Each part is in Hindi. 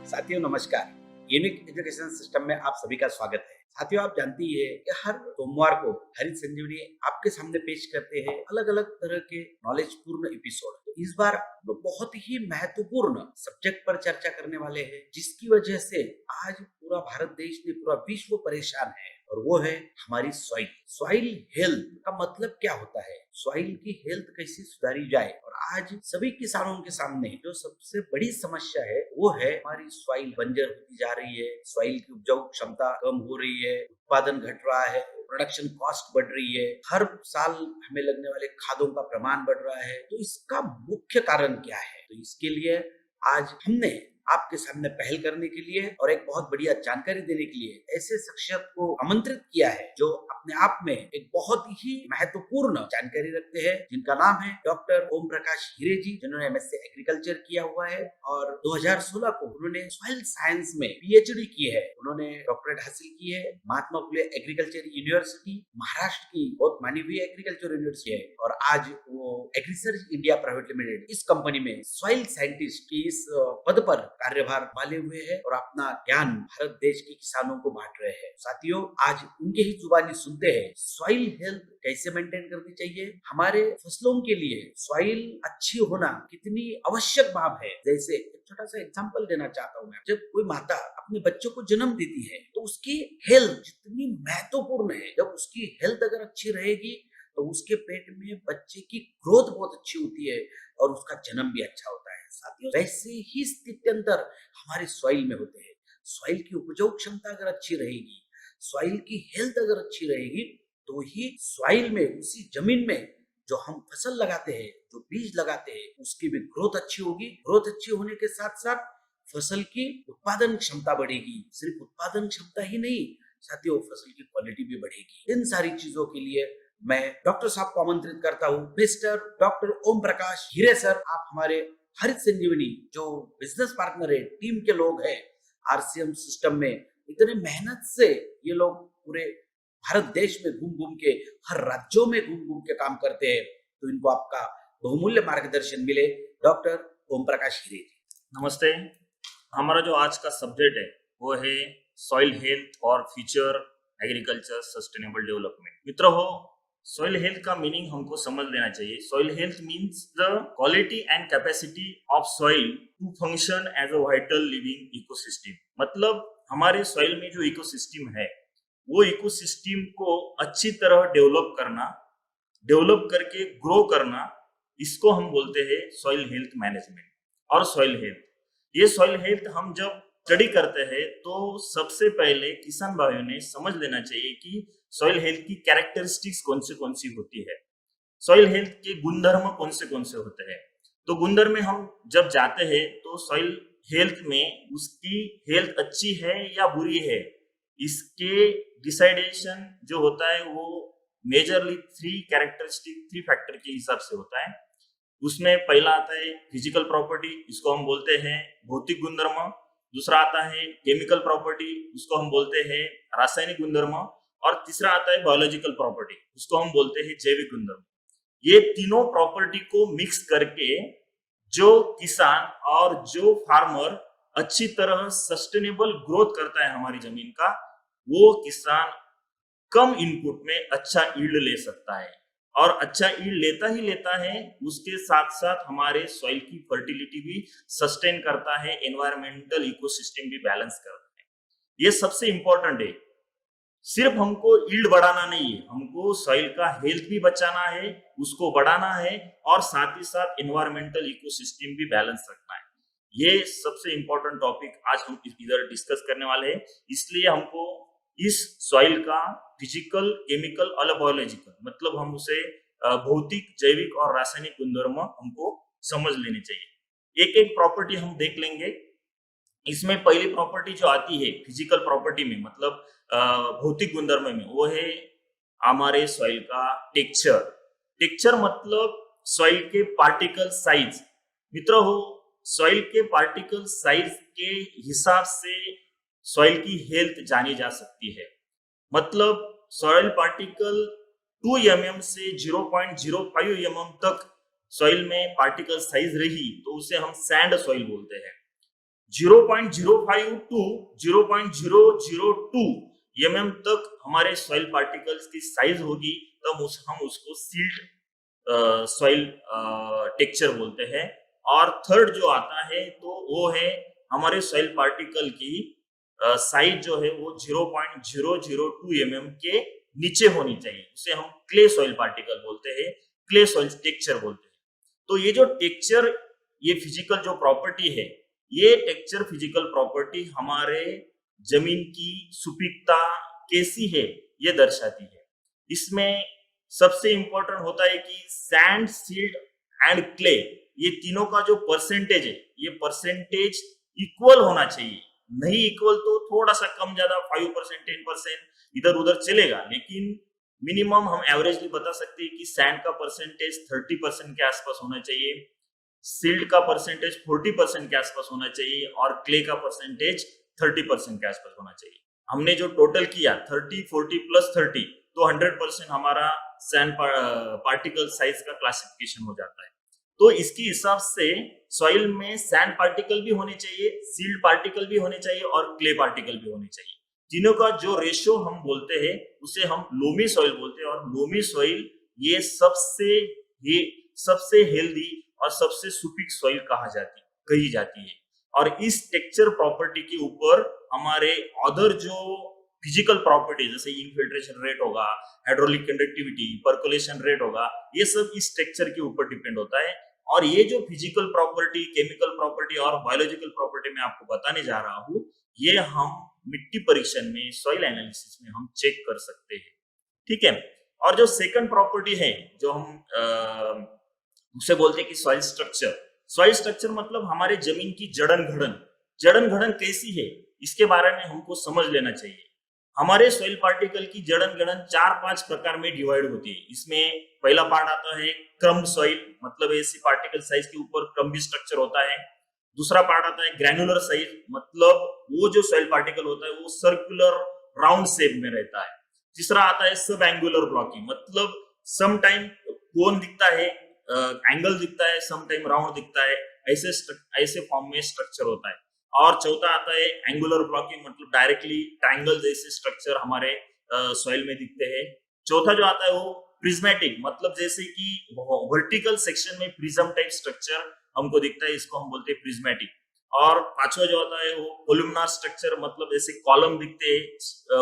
साथियों नमस्कार। यूनिक एजुकेशन सिस्टम में आप सभी का स्वागत है। साथियों आप जानती है कि हर सोमवार को हरित संजीवनी आपके सामने पेश करते हैं अलग अलग तरह के नॉलेज पूर्ण एपिसोड। तो इस बार हम लोग बहुत ही महत्वपूर्ण सब्जेक्ट पर चर्चा करने वाले हैं, जिसकी वजह से आज पूरा भारत देश नहीं पूरा विश्व परेशान है, और वो है हमारी सॉइल। सॉइल हेल्थ का मतलब क्या होता है, सॉइल की हेल्थ कैसे सुधारी जाए। और आज सभी किसानों के सामने जो सबसे बड़ी समस्या है वो है हमारी सॉइल बंजर होती जा रही है, सॉइल की उपजाऊ क्षमता कम हो रही है, उत्पादन घट रहा है, प्रोडक्शन कॉस्ट बढ़ रही है, हर साल हमें लगने वाले खादों का प्रमाण बढ़ रहा है। तो इसका मुख्य कारण क्या है, तो इसके लिए आज हमने आपके सामने पहल करने के लिए और एक बहुत बढ़िया जानकारी देने के लिए ऐसे शख्सियत को आमंत्रित किया है जो अपने आप में एक बहुत ही महत्वपूर्ण जानकारी रखते हैं, जिनका नाम है डॉक्टर ओम प्रकाश हीरे जी, जिन्होंने एमएससी एग्रीकल्चर किया हुआ है और 2016 को उन्होंने सॉइल साइंस में पीएचडी की है। उन्होंने डॉक्टरेट हासिल की है महात्मा फुले एग्रीकल्चर यूनिवर्सिटी, महाराष्ट्र की बहुत मानी हुई एग्रीकल्चर यूनिवर्सिटी है, और आज वो एग्रीसर्च इंडिया प्राइवेट लिमिटेड इस कंपनी में सॉइल साइंटिस्ट की इस पद पर कार्यभार संभाले हुए हैं और अपना ज्ञान भारत देश के किसानों को बांट रहे हैं। साथियों आज उनके ही जुबानी सुनते हैं सॉइल हेल्थ कैसे मेंटेन करनी चाहिए, हमारे फसलों के लिए सॉइल अच्छी होना कितनी आवश्यक बात है। जैसे एक छोटा सा एग्जांपल देना चाहता हूँ मैं, जब कोई माता अपने बच्चों को जन्म देती है तो उसकी हेल्थ जितनी महत्वपूर्ण है, जब उसकी हेल्थ अगर अच्छी रहेगी तो उसके पेट में बच्चे की ग्रोथ बहुत अच्छी होती है और उसका जन्म भी अच्छा होता है। साथियों वैसे ही स्थिति अंतर हमारे सॉइल में होते हैं। सॉइल की उपजाऊ क्षमता अगर अच्छी रहेगी, सॉइल की हेल्थ अगर अच्छी रहेगी, तो ही सॉइल में उसी जमीन में जो हम फसल लगाते हैं, जो बीज लगाते हैं, उसकी भी ग्रोथ अच्छी होगी। ग्रोथ अच्छी होने के साथ साथ फसल की उत्पादन क्षमता बढ़ेगी। सिर्फ उत्पादन क्षमता ही नहीं साथियों, फसल की क्वालिटी भी बढ़ेगी। इन सारी चीजों के लिए मैं डॉक्टर साहब को आमंत्रित करता हूँ, मिस्टर डॉक्टर ओम प्रकाश हीरे सर। आप हमारे हरित संजीवनी जो बिजनेस पार्टनर है, टीम के लोग हैं, आरसीएम सिस्टम में इतने मेहनत से ये लोग पूरे भारत देश में घूम घूम के, हर राज्यों में घूम घूम के काम करते हैं, तो इनको आपका बहुमूल्य मार्गदर्शन मिले। डॉक्टर ओम प्रकाश हीरे जी नमस्ते। हमारा जो आज का सब्जेक्ट है वो है सॉइल हेल्थ और फ्यूचर एग्रीकल्चर सस्टेनेबल डेवलपमेंट। मित्रों हो, सॉइल हेल्थ का मीनिंग हमको समझ लेना चाहिए। Soil health means the quality and capacity of soil to function as a vital living ecosystem. मतलब हमारे सॉइल में जो इकोसिस्टम है वो इकोसिस्टम को अच्छी तरह डेवलप करके ग्रो करना, इसको हम बोलते हैं सॉइल हेल्थ मैनेजमेंट और सॉइल हेल्थ। ये सॉइल हेल्थ हम जब स्टडी करते हैं तो सबसे पहले किसान भाइयों ने समझ लेना चाहिए कि सॉइल हेल्थ की कैरेक्टरिस्टिक्स कौन सी होती है, सॉइल हेल्थ के गुणधर्म कौन से होते हैं। तो गुणधर्म में हम जब जाते हैं तो सॉइल हेल्थ में उसकी हेल्थ अच्छी है या बुरी है, इसके डिसाइडेशन जो होता है वो मेजरली थ्री फैक्टर के हिसाब से होता है। उसमें पहला आता है फिजिकल प्रॉपर्टी, इसको हम बोलते हैं भौतिक गुणधर्म। दूसरा आता है केमिकल प्रॉपर्टी, उसको हम बोलते हैं रासायनिक गुणधर्म। और तीसरा आता है बायोलॉजिकल प्रॉपर्टी, उसको हम बोलते हैं जैविक गुणधर्म। ये तीनों प्रॉपर्टी को मिक्स करके जो किसान और जो फार्मर अच्छी तरह सस्टेनेबल ग्रोथ करता है हमारी जमीन का, वो किसान कम इनपुट में अच्छा यील्ड ले सकता है। और अच्छा यील्ड लेता है, उसके साथ साथ हमारे सॉइल की फर्टिलिटी भी सस्टेन करता है, एनवायरमेंटल इकोसिस्टम भी बैलेंस करता है। ये सबसे इंपॉर्टेंट है। सिर्फ हमको यील्ड बढ़ाना नहीं है, हमको सॉइल का हेल्थ भी बचाना है, उसको बढ़ाना है, और साथ ही साथ एनवायरमेंटल इकोसिस्टम भी बैलेंस रखना है। ये सबसे इंपॉर्टेंट टॉपिक आज हम इधर डिस्कस करने वाले हैं। इसलिए हमको इस सॉइल का फिजिकल, केमिकल और बायोलॉजिकल, मतलब हम उसे भौतिक, जैविक और रासायनिक गुणधर्म हमको समझ लेने चाहिए। एक एक प्रॉपर्टी हम देख लेंगे। इसमें पहली प्रॉपर्टी जो आती है फिजिकल प्रॉपर्टी में, मतलब भौतिक गुणधर्म में, वो है हमारे सॉइल का टेक्सचर मतलब सॉइल के पार्टिकल साइज। मित्रों हो, सॉइल के पार्टिकल साइज के हिसाब से सॉइल की हेल्थ जानी जा सकती है। मतलब सॉइल पार्टिकल 2 mm से 0.05 mm तक सॉइल में पार्टिकल साइज रही तो उसे हम सैंड सॉइल बोलते हैं। 0.05 टू 0.002 mm तक हमारे सॉइल पार्टिकल्स की साइज होगी, तब हम उसको सील्ड सॉइल टेक्सचर बोलते हैं। और थर्ड जो आता है तो वो है हमारे सॉइल पार्टिकल की साइज जो है वो 0.002 mm के नीचे होनी चाहिए, उसे हम क्ले सॉइल पार्टिकल बोलते हैं, क्ले सॉइल टेक्सचर बोलते हैं। तो ये जो टेक्सचर, ये फिजिकल जो प्रॉपर्टी है, ये टेक्सचर फिजिकल प्रॉपर्टी हमारे जमीन की सुपीकता कैसी है ये दर्शाती है। इसमें सबसे इंपॉर्टेंट होता है कि सैंड, सिल्ट एंड क्ले, ये तीनों का जो परसेंटेज है, ये परसेंटेज इक्वल होना चाहिए। नहीं इक्वल तो थोड़ा सा कम ज्यादा 5%, 10% इधर उधर चलेगा, लेकिन मिनिमम हम एवरेजली बता सकते हैं कि सैंड का परसेंटेज 30% के आसपास होना चाहिए, सिल्ट का परसेंटेज 40% के आसपास होना चाहिए और क्ले का परसेंटेज 30% के आसपास होना चाहिए। हमने जो टोटल किया 30, 40 प्लस 30, तो 100% हमारा सैंड पार्टिकल साइज का क्लासिफिकेशन हो जाता है। तो इसके हिसाब से सॉइल में सैंड पार्टिकल भी होने चाहिए, सिल्ट पार्टिकल भी होने चाहिए और क्ले पार्टिकल भी होने चाहिए। तीनों का जो रेशियो हम बोलते हैं उसे हम लोमी सॉइल बोलते हैं। और लोमी सॉइल ये सबसे हेल्दी और सबसे सुपीक सॉइल कही जाती है। और इस टेक्सचर प्रॉपर्टी के ऊपर हमारे अदर जो फिजिकल प्रॉपर्टी जैसे इनफिल्ट्रेशन रेट होगा, हाइड्रोलिक कंडक्टिविटी, पर्कुलेशन रेट होगा, ये सब इस टेक्सचर के ऊपर डिपेंड होता है। और ये जो फिजिकल प्रॉपर्टी, केमिकल प्रॉपर्टी और बायोलॉजिकल प्रॉपर्टी मैं आपको बताने जा रहा हूँ, ये हम मिट्टी परीक्षण में, सॉइल एनालिसिस में हम चेक कर सकते हैं। ठीक है। और जो सेकंड प्रॉपर्टी है जो हम उसे बोलते हैं कि सॉइल स्ट्रक्चर। सॉइल स्ट्रक्चर मतलब हमारे जमीन की जड़न घड़न कैसी है, इसके बारे में हमको समझ लेना चाहिए। हमारे सॉइल पार्टिकल की जड़न घड़न 4-5 प्रकार में डिवाइड होती है। इसमें पहला पार्ट आता है क्रम्ब सॉइल, मतलब ऐसी पार्टिकल साइज के ऊपर क्रम्बी स्ट्रक्चर होता है। दूसरा पार्ट आता है ग्रैनुलर साइज, मतलब वो जो सॉइल पार्टिकल होता है वो सर्कुलर राउंड शेप में रहता है। तीसरा आता है सब एंगुलर ब्लॉकिंग, मतलब सम टाइम कोन दिखता है, एंगल दिखता है, सम टाइम राउंड दिखता है, ऐसे फॉर्म में स्ट्रक्चर होता है। और चौथा आता है एंगुलर ब्लॉकिंग, मतलब डायरेक्टली ट्रायंगल जैसे स्ट्रक्चर हमारे सॉइल में दिखते हैं। चौथा जो आता है वो प्रिज्मेटिक, मतलब जैसे कि वर्टिकल सेक्शन में प्रिज्म टाइप स्ट्रक्चर हमको दिखता है, इसको हम बोलते हैं प्रिज्मेटिक। और पांचवा जो आता है वो कोलुमनार स्ट्रक्चर, मतलब ऐसे कॉलम दिखते हैं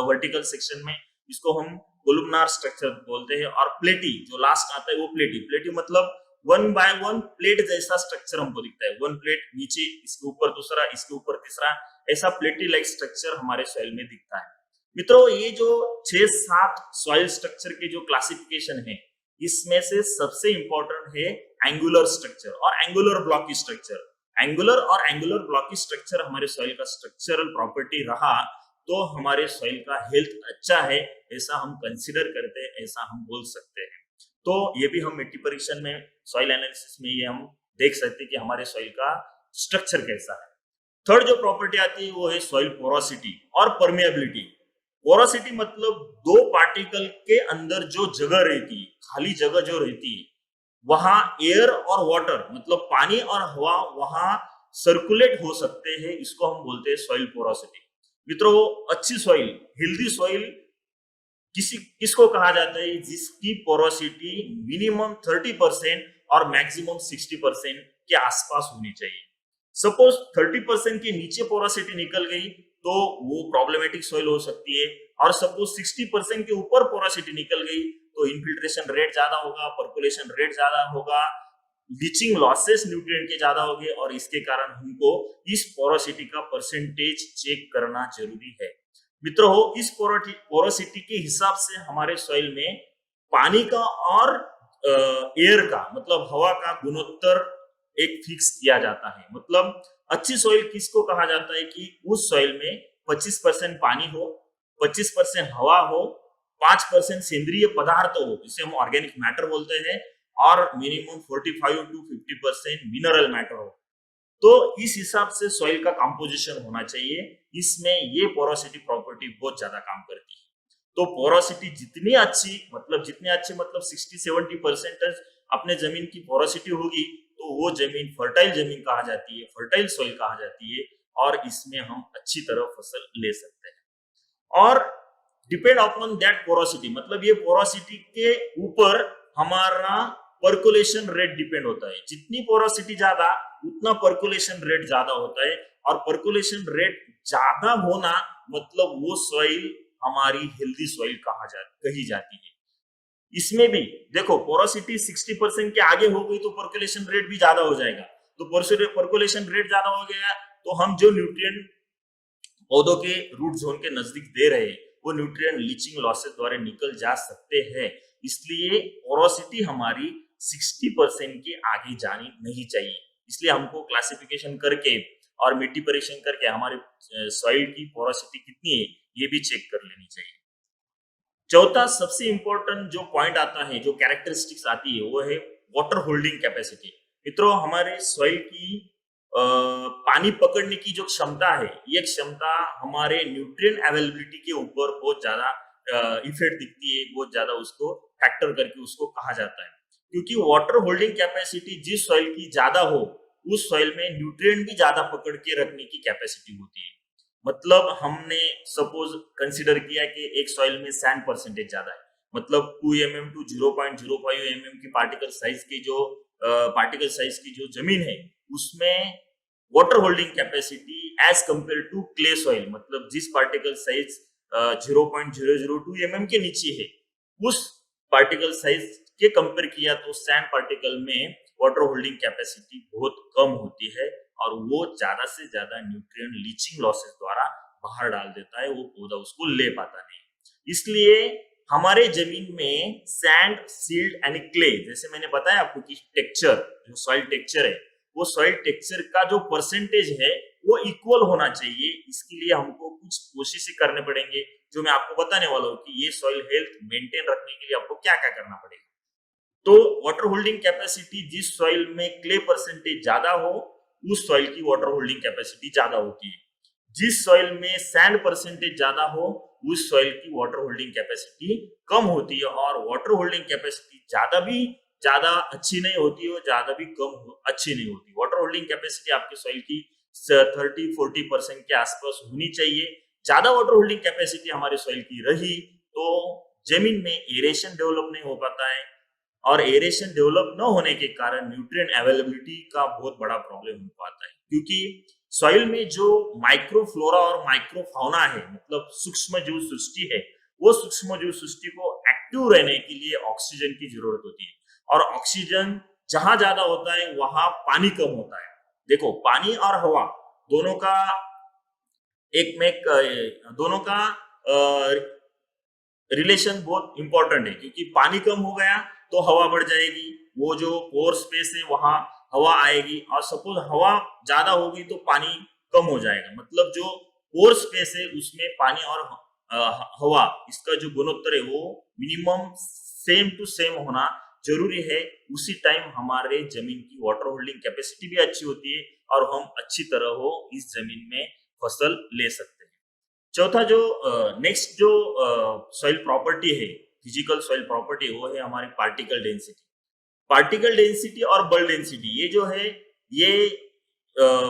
वर्टिकल सेक्शन में, इसको हम कोलुमनार स्ट्रक्चर बोलते हैं। और प्लेटी जो लास्ट आता है वो प्लेटी मतलब 1 बाय 1 प्लेट जैसा स्ट्रक्चर हमको दिखता है। 1 प्लेट नीचे, इसके ऊपर दूसरा, इसके ऊपर तीसरा, ऐसा प्लेटी लाइक स्ट्रक्चर हमारे सॉइल में दिखता है। मित्रों, ये जो 6-7 सॉइल स्ट्रक्चर के जो क्लासिफिकेशन है, इसमें से सबसे इंपॉर्टेंट है एंगुलर स्ट्रक्चर और angular blocky structure. Angular blocky structure हमारे सॉइल का स्ट्रक्चरल प्रॉपर्टी रहा तो हमारे सॉइल का हेल्थ अच्छा है, ऐसा हम कंसिडर करते हैं, ऐसा हम बोल सकते हैं। तो ये भी हम मिट्टी परीक्षण में, सॉइल एनालिसिस में ये हम देख सकते हैं कि हमारे सॉइल का स्ट्रक्चर कैसा है। थर्ड जो प्रॉपर्टी आती है वो है सॉइल पोरोसिटी और परमेबिलिटी। पोरोसिटी मतलब दो पार्टिकल के अंदर जो जगह रहती है, खाली जगह जो रहती है, वहां एयर और वाटर मतलब पानी और हवा वहां सर्कुलेट हो सकते हैं, इसको हम बोलते हैं सॉइल पोरोसिटी। मित्रों, अच्छी सॉइल, हेल्दी सॉइल किसको कहा जाता है? जिसकी पोरोसिटी मिनिमम 30% और मैक्सिमम 60% के आसपास होनी चाहिए। सपोज 30% के नीचे पोरोसिटी निकल गई तो वो प्रॉब्लमेटिक सॉइल हो सकती है, और सपोज 60% के ऊपर पोरोसिटी निकल गई तो इन्फिल्ट्रेशन रेट ज्यादा होगा, पर्कुलेशन रेट ज्यादा होगा, लीचिंग लॉसेस न्यूट्रिएंट के ज्यादा होंगे, और इसके कारण हमको इस पोरोसिटी का परसेंटेज चेक करना जरूरी है। मित्रों, इस पोरोसिटी के हिसाब से हमारे सॉइल में पानी का और एयर का मतलब हवा का गुणोत्तर एक फिक्स किया जाता है। मतलब अच्छी सॉइल किसको कहा जाता है कि उस सॉइल में 25% पानी हो, 25% हवा हो, 5% सेंद्रीय पदार्थ हो, जिसे हम ऑर्गेनिक मैटर बोलते हैं, और मिनिमम 45 to 50% मिनरल मैटर हो। तो इस हिसाब से सॉइल का कंपोजिशन होना चाहिए। इसमें ये पोरोसिटी प्रॉपर्टी बहुत ज्यादा काम करती है। तो पोरोसिटी जितनी अच्छी मतलब 60-70% अपने जमीन की पोरोसिटी होगी तो वो जमीन फर्टाइल जमीन कहा जाती है, फर्टाइल सॉइल कहा जाती है। और इसमें हम अच्छी तरह फसल ले सकते हैं। और डिपेंड अपॉन दैट पोरोसिटी, मतलब ये पोरोसिटी के ऊपर हमारा पर्कुलेशन रेट डिपेंड होता है। जितनी पोरोसिटी ज्यादा उतना पर्कुलेशन रेट ज्यादा होता है, और पर्कुलेशन रेट ज्यादा होना मतलब वो सॉइल हमारी हेल्दी सॉइल कही जाती है। इसमें भी देखो पोरोसिटी 60% के आगे हो गई तो पर्कुलेशन रेट भी ज्यादा हो जाएगा। तो पर्कुलेशन रेट ज्यादा हो गया तो हम जो न्यूट्रिएंट पौधों के रूट जोन के नजदीक दे रहे हैं वो न्यूट्रिएंट लीचिंग लॉसेस द्वारा निकल जा सकते हैं। इसलिए पोरोसिटी हमारी 60% के आगे जानी नहीं चाहिए। इसलिए हमको क्लासिफिकेशन करके और मिट्टी परीक्षण करके हमारे सॉइल की पोरोसिटी कितनी है ये भी चेक कर लेनी चाहिए। चौथा सबसे इंपॉर्टेंट जो पॉइंट आता है, जो कैरेक्टरिस्टिक्स आती है, वो है वाटर होल्डिंग कैपेसिटी। मित्रों, हमारे सॉइल की पानी पकड़ने की जो क्षमता है, ये क्षमता हमारे न्यूट्रिएंट अवेलेबिलिटी के ऊपर बहुत ज्यादा इफेक्ट दिखती है, बहुत ज्यादा उसको फैक्टर करके उसको कहा जाता है। क्योंकि वाटर होल्डिंग कैपेसिटी जिस सॉइल की ज्यादा हो उस सॉइल में न्यूट्रिएंट भी ज्यादा पकड़ के रखने की कैपेसिटी होती है। मतलब हमने सपोज कंसीडर किया कि एक सॉइल में सैंड परसेंटेज ज्यादा है, मतलब 2 mm टू 0.05 mm की पार्टिकल साइज की जो जमीन है उसमें water holding capacity as compare to clay soil, मतलब जिस पार्टिकल साइज 0.002 mm के नीचे है उस पार्टिकल साइज के कंपेयर किया तो सैंड पार्टिकल में वाटर होल्डिंग कैपेसिटी बहुत कम होती है, और वो ज्यादा से ज्यादा न्यूट्रिएंट लीचिंग लॉसेस द्वारा बाहर डाल देता है, वो पौधा उसको ले पाता नहीं। इसलिए हमारे जमीन में सैंड, सील्ड एंड क्ले, जैसे मैंने बताया आपको कि टेक्सचर, जो सॉइल टेक्सचर है, वो सॉइल टेक्सचर का जो परसेंटेज है वो इक्वल होना चाहिए। इसके लिए हमको कुछ कोशिशें करने पड़ेंगे जो मैं आपको बताने वाला हूँ कि ये सॉइल हेल्थ मेंटेन रखने के लिए आपको क्या क्या करना पड़ेगा। तो वाटर होल्डिंग कैपेसिटी जिस सॉइल में क्ले परसेंटेज ज्यादा हो उस सॉइल की वाटर होल्डिंग कैपेसिटी ज्यादा होती है। जिस सॉइल में सैंड परसेंटेज ज्यादा हो उस सॉइल की वाटर होल्डिंग कैपेसिटी कम होती है, और वाटर होल्डिंग कैपेसिटी ज्यादा अच्छी नहीं होती है, ज्यादा भी अच्छी नहीं होती। वाटर होल्डिंग कैपेसिटी आपके सॉइल की 30-40% के आसपास होनी चाहिए। ज्यादा वाटर होल्डिंग कैपेसिटी हमारे सॉइल की रही तो जमीन में एरेशन डेवलप नहीं हो पाता है, और एरेशन डेवलप न होने के कारण न्यूट्रिएंट अवेलेबिलिटी का बहुत बड़ा प्रॉब्लम हो पाता है। क्योंकि सॉइल में जो माइक्रोफ्लोरा और माइक्रोफाउना है, मतलब सूक्ष्म जीव सृष्टि है, वो सूक्ष्म जीव सृष्टि को एक्टिव रहने के लिए ऑक्सीजन की जरूरत होती है, और ऑक्सीजन जहां ज्यादा होता है वहां पानी कम होता है। देखो, पानी और हवा दोनों का रिलेशन बहुत इंपॉर्टेंट है, क्योंकि पानी कम हो गया तो हवा बढ़ जाएगी, वो जो पोर स्पेस है वहां हवा आएगी, और सपोज हवा ज्यादा होगी तो पानी कम हो जाएगा। मतलब जो पोर स्पेस है उसमें पानी और हवा, इसका जो गुणोत्तर है वो मिनिमम सेम टू सेम होना जरूरी है। उसी टाइम हमारे जमीन की वाटर होल्डिंग कैपेसिटी भी अच्छी होती है और हम अच्छी तरह हो इस जमीन में फसल ले सकते हैं। चौथा जो नेक्स्ट जो सॉइल प्रॉपर्टी है, फिजिकल सॉइल प्रॉपर्टी, वो है हमारी पार्टिकल डेंसिटी। पार्टिकल डेंसिटी और बल्क डेंसिटी, ये जो है ये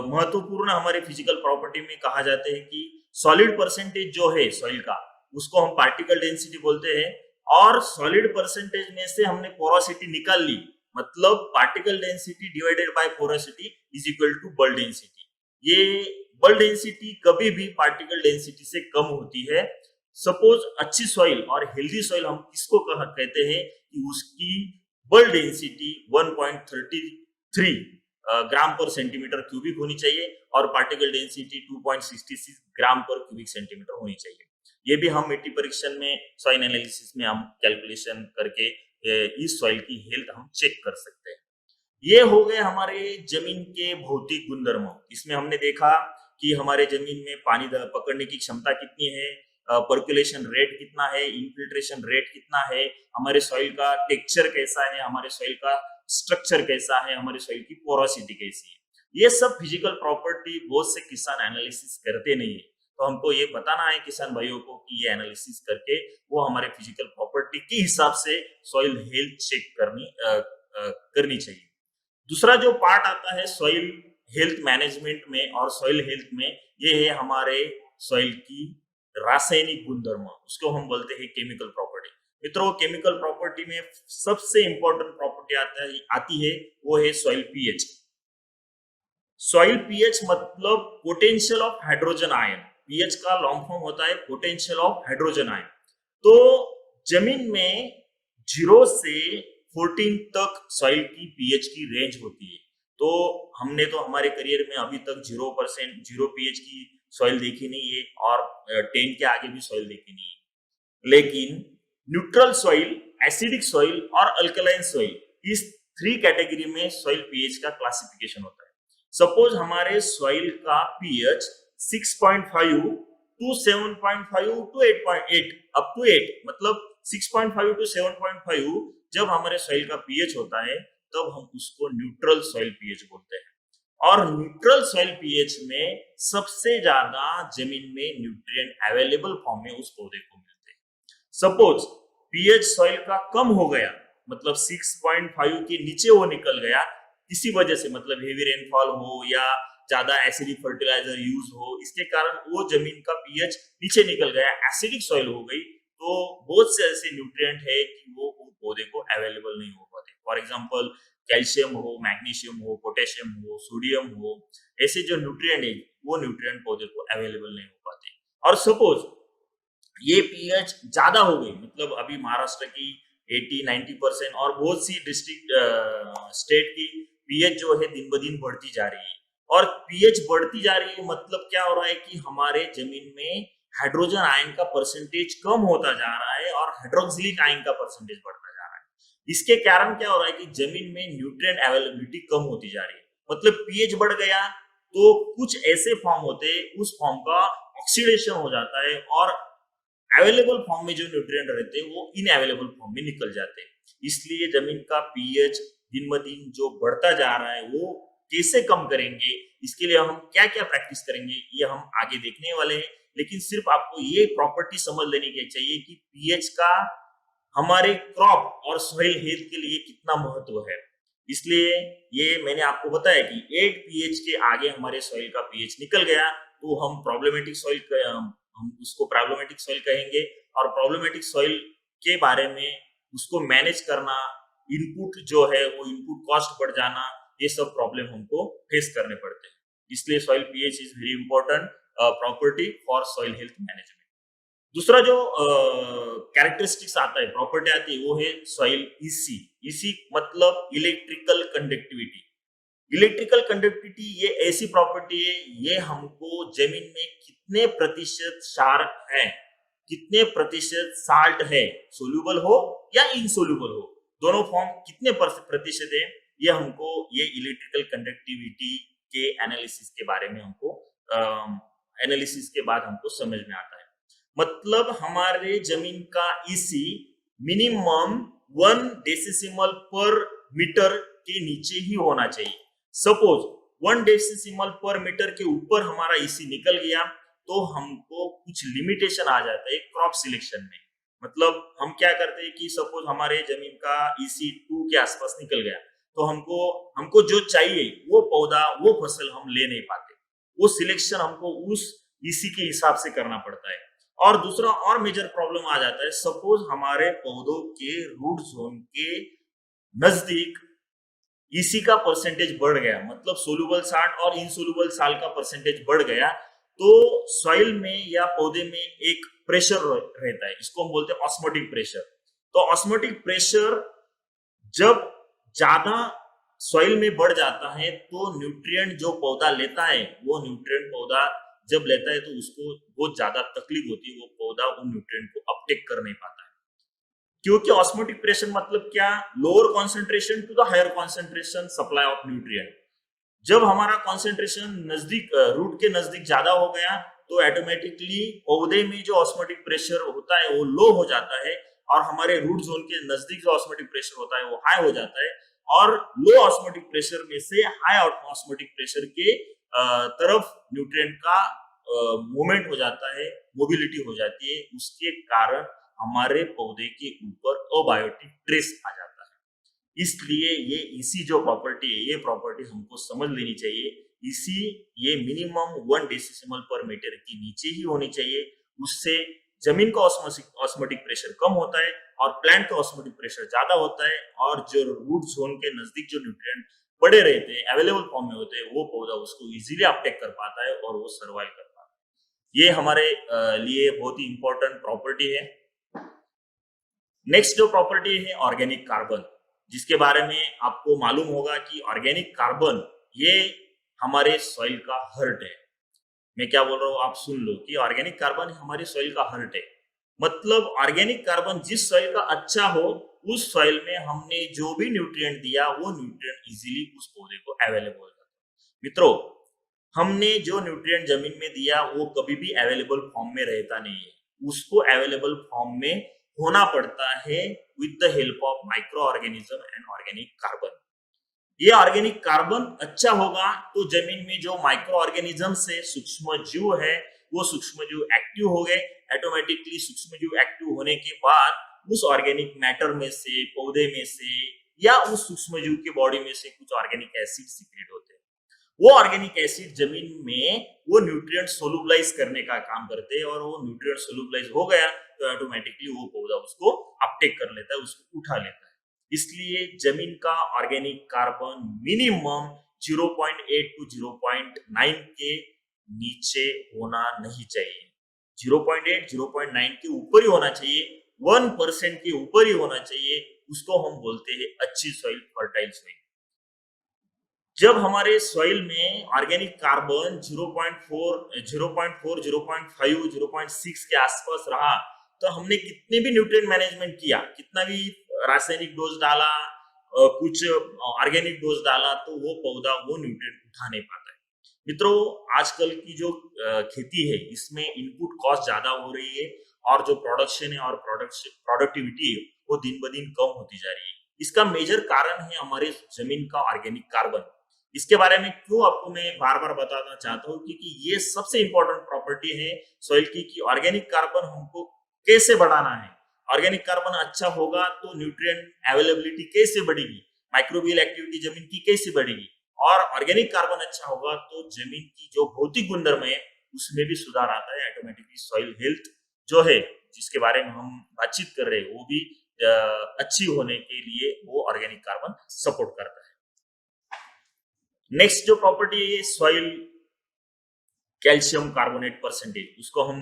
महत्वपूर्ण हमारे फिजिकल प्रॉपर्टी में कहा जाते हैं कि सॉलिड परसेंटेज जो है सॉइल का उसको हम पार्टिकल डेंसिटी बोलते हैं, और सॉलिड परसेंटेज में से हमने पोरोसिटी निकाल ली, मतलब particle density divided by porosity is equal to bulk density. ये बल्क डेंसिटी कभी भी पार्टिकल डेंसिटी से कम होती है। सपोज अच्छी सॉइल और हेल्दी सॉइल हम किसको कहते हैं कि उसकी बल्क डेंसिटी 1.33 ग्राम पर सेंटीमीटर क्यूबिक होनी चाहिए, और पार्टिकल डेंसिटी 2.66 ग्राम पर क्यूबिक सेंटीमीटर होनी चाहिए। ये भी हम मिट्टी परीक्षण में सॉइल एनालिसिस में हम कैलकुलेशन करके इस सॉइल की हेल्थ हम चेक कर सकते हैं। ये हो गए हमारे जमीन के भौतिक गुणधर्म। इसमें हमने देखा कि हमारे जमीन में पानी पकड़ने की क्षमता कितनी है, पर्कुलेशन रेट कितना है, इनफिल्ट्रेशन रेट कितना है, हमारे सॉइल का टेक्सचर कैसा है, हमारे सॉइल का स्ट्रक्चर कैसा है, हमारे सॉइल की पोरोसिटी कैसी है। ये सब फिजिकल प्रॉपर्टी बहुत से किसान एनालिसिस करते नहीं है, तो हमको ये बताना है किसान भाइयों को कि ये एनालिसिस करके वो हमारे फिजिकल प्रॉपर्टी के हिसाब से सॉइल हेल्थ चेक करनी चाहिए। दूसरा जो पार्ट आता है सॉइल हेल्थ मैनेजमेंट में और सॉइल हेल्थ में ये है हमारे सॉइल की रासायनिक गुणधर्म, उसको हम बोलते हैं केमिकल प्रॉपर्टी। मित्रों, केमिकल प्रॉपर्टी में सबसे इंपॉर्टेंट प्रॉपर्टी आती है वो है सॉइल पीएच। सॉइल पीएच मतलब potential of hydrogen ion. PH का लॉन्ग फॉर्म होता है पोटेंशियल ऑफ हाइड्रोजन आयन। तो जमीन में 0 से 14 तक सॉइल की पीएच की रेंज होती है। तो हमने तो हमारे करियर में अभी तक 0% 0 पीएच की सॉइल देखी नहीं है और 10 के आगे भी सॉइल देखी नहीं है। लेकिन न्यूट्रल सॉइल, एसिडिक सॉइल और अल्कलाइन सॉइल, इस 3 कैटेगरी में सॉइल पीएच का क्लासिफिकेशन होता है। सपोज हमारे सॉइल का pH 6.5 to 7.5 to 8.8 up to 8, मतलब 6.5 टू 7.5 जब हमारे सॉइल का पीएच होता है तब हम उसको न्यूट्रल सॉइल पीएच बोलते हैं। और न्यूट्रल सॉइल पीएच में सबसे ज्यादा जमीन में न्यूट्रिएंट अवेलेबल फॉर्म में उस पौधे को मिलते हैं। सपोज पीएच सॉइल का कम हो गया, मतलब 6.5 के नीचे वो निकल गया किसी वजह से, मतलब हेवी रेनफॉल हो या ज्यादा एसिडिक फर्टिलाइजर यूज हो, इसके कारण वो जमीन का पीएच नीचे निकल गया, एसिडिक सॉइल हो गई, तो बहुत से ऐसे न्यूट्रिएंट है कि वो पौधे को अवेलेबल नहीं हो पाते। फॉर एग्जांपल कैल्शियम हो, मैग्नीशियम हो, पोटेशियम हो, सोडियम हो, ऐसे जो न्यूट्रिएंट है वो न्यूट्रिएंट पौधे को अवेलेबल नहीं हो पाते। और सपोज ये पीएच ज्यादा हो गई, मतलब अभी महाराष्ट्र की 80-90% और बहुत सी डिस्ट्रिक्ट स्टेट की पीएच जो है दिन ब दिन बढ़ती जा रही है। और पीएच बढ़ती जा रही है मतलब क्या हो रहा है कि हमारे जमीन में हाइड्रोजन आयन का परसेंटेज कम होता जा रहा है और हाइड्रोक्सिलिक आयन का परसेंटेज बढ़ता जा रहा है। इसके कारण क्या हो रहा है कि जमीन में न्यूट्रिएंट अवेलेबिलिटी कम होती जा रही है। मतलब पीएच बढ़ गया तो कुछ ऐसे फॉर्म होते हैं, उस फॉर्म का ऑक्सीडेशन हो जाता है और अवेलेबल फॉर्म में जो न्यूट्रिएंट रहते हैं वो इनअवेलेबल फॉर्म में निकल जाते हैं। इसलिए जमीन का पीएच दिन ब दिन जो बढ़ता जा रहा है वो कैसे कम करेंगे, इसके लिए हम क्या क्या प्रैक्टिस करेंगे, ये हम आगे देखने वाले हैं। लेकिन सिर्फ आपको ये प्रॉपर्टी समझ लेनी चाहिए कि पीएच का हमारे क्रॉप और सॉइल हेल्थ के लिए कितना महत्व है। इसलिए ये मैंने आपको बताया कि 8 पीएच के आगे हमारे सॉइल का पीएच निकल गया तो हम प्रॉब्लमेटिक सॉइल, हम उसको प्रॉब्लमेटिक सॉइल कहेंगे। और प्रॉब्लमेटिक सॉइल के बारे में उसको मैनेज करना, इनपुट जो है वो इनपुट कॉस्ट बढ़ जाना, ये सब प्रॉब्लम हमको फेस करने पड़ते हैं। इसलिए soil pH is very important property for soil health management. दूसरा जो कैरेक्टरिस्टिक्स आता है, प्रॉपर्टी आती है, वो है सॉइल ईसी। ईसी मतलब इलेक्ट्रिकल कंडक्टिविटी। इलेक्ट्रिकल कंडक्टिविटी ये ऐसी प्रॉपर्टी है, ये हमको जमीन में कितने प्रतिशत क्षार है, कितने प्रतिशत साल्ट है, सोल्यूबल हो या इनसोल्यूबल हो, दोनों फॉर्म कितने प्रतिशत है, ये हमको ये इलेक्ट्रिकल कंडक्टिविटी के एनालिसिस के बारे में हमको एनालिसिस के बाद हमको समझ में आता है। मतलब हमारे जमीन का ईसी मिनिमम 1 डेसिसिमल पर मीटर के नीचे ही होना चाहिए। सपोज 1 डेसिसिमल पर मीटर के ऊपर हमारा ईसी निकल गया तो हमको कुछ लिमिटेशन आ जाता है क्रॉप सिलेक्शन में। मतलब हम क्या करते हैं कि सपोज हमारे जमीन का ईसी 2 के आसपास निकल गया तो हमको जो चाहिए वो पौधा, वो फसल हम ले नहीं पाते। वो सिलेक्शन हमको उस ईसी के हिसाब से करना पड़ता है। और दूसरा और मेजर प्रॉब्लम आ जाता है, सपोज हमारे पौधों के रूट जोन के नजदीक ईसी का परसेंटेज बढ़ गया, मतलब सोल्यूबल साल्ट और इनसोल्यूबल साल्ट का परसेंटेज बढ़ गया, तो सॉइल में या पौधे में एक प्रेशर रहता है, इसको हम बोलते हैं ऑस्मोटिक प्रेशर। तो ऑस्मोटिक प्रेशर जब ज्यादा सॉइल में बढ़ जाता है तो न्यूट्रिएंट जो पौधा लेता है, वो न्यूट्रिएंट पौधा जब लेता है तो उसको बहुत ज्यादा तकलीफ होती है, वो पौधा उन न्यूट्रिएंट को अपटेक कर नहीं पाता है। क्योंकि ऑस्मोटिक प्रेशर मतलब क्या, lower concentration to the higher concentration supply of nutrient. जब हमारा कॉन्सेंट्रेशन नजदीक रूट के नजदीक ज्यादा हो गया तो ऑटोमेटिकली पौधे में जो ऑस्मोटिक प्रेशर होता है वो लो हो जाता है और हमारे रूट जोन के नजदीक जो ऑस्मोटिक प्रेशर होता है वो हाई हो जाता है। और लो ऑस्मोटिक प्रेशर में से हाई ऑस्मोटिक प्रेशर के तरफ न्यूट्रिएंट का मूवमेंट हो जाता है, मोबिलिटी हो जाती है, उसके कारण हमारे पौधे के ऊपर अबायोटिक ट्रेस आ जाता है। इसलिए ये इसी जो प्रॉपर्टी है, ये प्रॉपर्टी हमको समझ लेनी चाहिए। इसी ये मिनिमम 1 डेसिमल पर मीटर के नीचे ही होनी चाहिए। उससे जमीन का ऑस्मोटिक प्रेशर कम होता है और प्लांट का ऑस्मोटिक प्रेशर ज्यादा होता है, और जो रूट जोन के नजदीक जो न्यूट्रिएंट पड़े रहते हैं, अवेलेबल फॉर्म में होते हैं, वो पौधा उसको इजीली अपटेक कर पाता है और वो सर्वाइव कर पाता है। ये हमारे लिए बहुत ही इंपॉर्टेंट प्रॉपर्टी है। नेक्स्ट जो प्रॉपर्टी है ऑर्गेनिक कार्बन, जिसके बारे में आपको मालूम होगा कि ऑर्गेनिक कार्बन ये हमारे सॉइल का हर्ट है। मैं क्या बोल रहा हूँ आप सुन लो कि ऑर्गेनिक कार्बन हमारी सॉइल का हर्ट है। मतलब ऑर्गेनिक कार्बन जिस सॉइल का अच्छा हो, उस सॉइल में हमने जो भी न्यूट्रिएंट दिया वो न्यूट्रिएंट इजीली उस पौधे को अवेलेबल हो जाता है। मित्रों, हमने जो न्यूट्रिएंट जमीन में दिया वो कभी भी अवेलेबल फॉर्म में रहता नहीं है, उसको अवेलेबल फॉर्म में होना पड़ता है with the help of micro organism and organic carbon. ये ऑर्गेनिक कार्बन अच्छा होगा तो जमीन में जो माइक्रो ऑर्गेनिज्म से सूक्ष्म जीव है, वो सूक्ष्म जीव एक्टिव हो गए। ऑटोमेटिकली सूक्ष्म जीव एक्टिव होने के बाद उस ऑर्गेनिक मैटर में से, पौधे में से या उस सूक्ष्म जीव के बॉडी में से कुछ ऑर्गेनिक एसिड सीक्रेट होते हैं। वो ऑर्गेनिक एसिड जमीन में वो न्यूट्रिएंट सोलुबलाइज करने का काम करते हैं, और वो न्यूट्रिएंट सोलुबलाइज हो गया तो ऑटोमेटिकली वो पौधा उसको अपटेक कर लेता है, उसको उठा लेता है। इसलिए जमीन का ऑर्गेनिक कार्बन मिनिमम 0.8 टू 0.9 के नीचे होना नहीं चाहिए। 0.8 0.9 के ऊपर ही होना चाहिए, 1% के ऊपर ही होना चाहिए। उसको हम बोलते हैं अच्छी सॉइल, फर्टाइल सॉइल। जब हमारे सॉइल में ऑर्गेनिक कार्बन 0.4 0.4 0.5 0.6 के आसपास रहा, तो हमने कितने भी न्यूट्रिएंट मैनेजमेंट किया, कितना भी रासायनिक डोज डाला, कुछ ऑर्गेनिक डोज डाला, तो वो पौधा वो न्यूट्रिएंट उठा नहीं पाता है। मित्रों, आजकल की जो खेती है इसमें इनपुट कॉस्ट ज्यादा हो रही है, और जो प्रोडक्शन है और प्रोडक्टिविटी है वो दिन ब दिन कम होती जा रही है। इसका मेजर कारण है हमारे जमीन का ऑर्गेनिक कार्बन। इसके बारे में क्यों आपको मैं बार बार बताना चाहता हूँ, क्योंकि ये सबसे इंपॉर्टेंट प्रॉपर्टी है सॉइल की कि ऑर्गेनिक कार्बन हमको कैसे बढ़ाना है। ऑर्गेनिक कार्बन अच्छा होगा तो न्यूट्रिएंट अवेलेबिलिटी कैसे बढ़ेगी, माइक्रोबियल एक्टिविटी जमीन की कैसे बढ़ेगी, और ऑर्गेनिक कार्बन अच्छा होगा तो जमीन की जो भौतिक गुणधर्म है उसमें भी सुधार आता है। ऑटोमेटिकली सॉइल हेल्थ जो है, जिसके बारे में हम बातचीत कर रहे हैं, वो भी अच्छी होने के लिए वो ऑर्गेनिक कार्बन सपोर्ट करता है। नेक्स्ट जो प्रॉपर्टी है सॉइल कैल्शियम कार्बोनेट परसेंटेज, उसको हम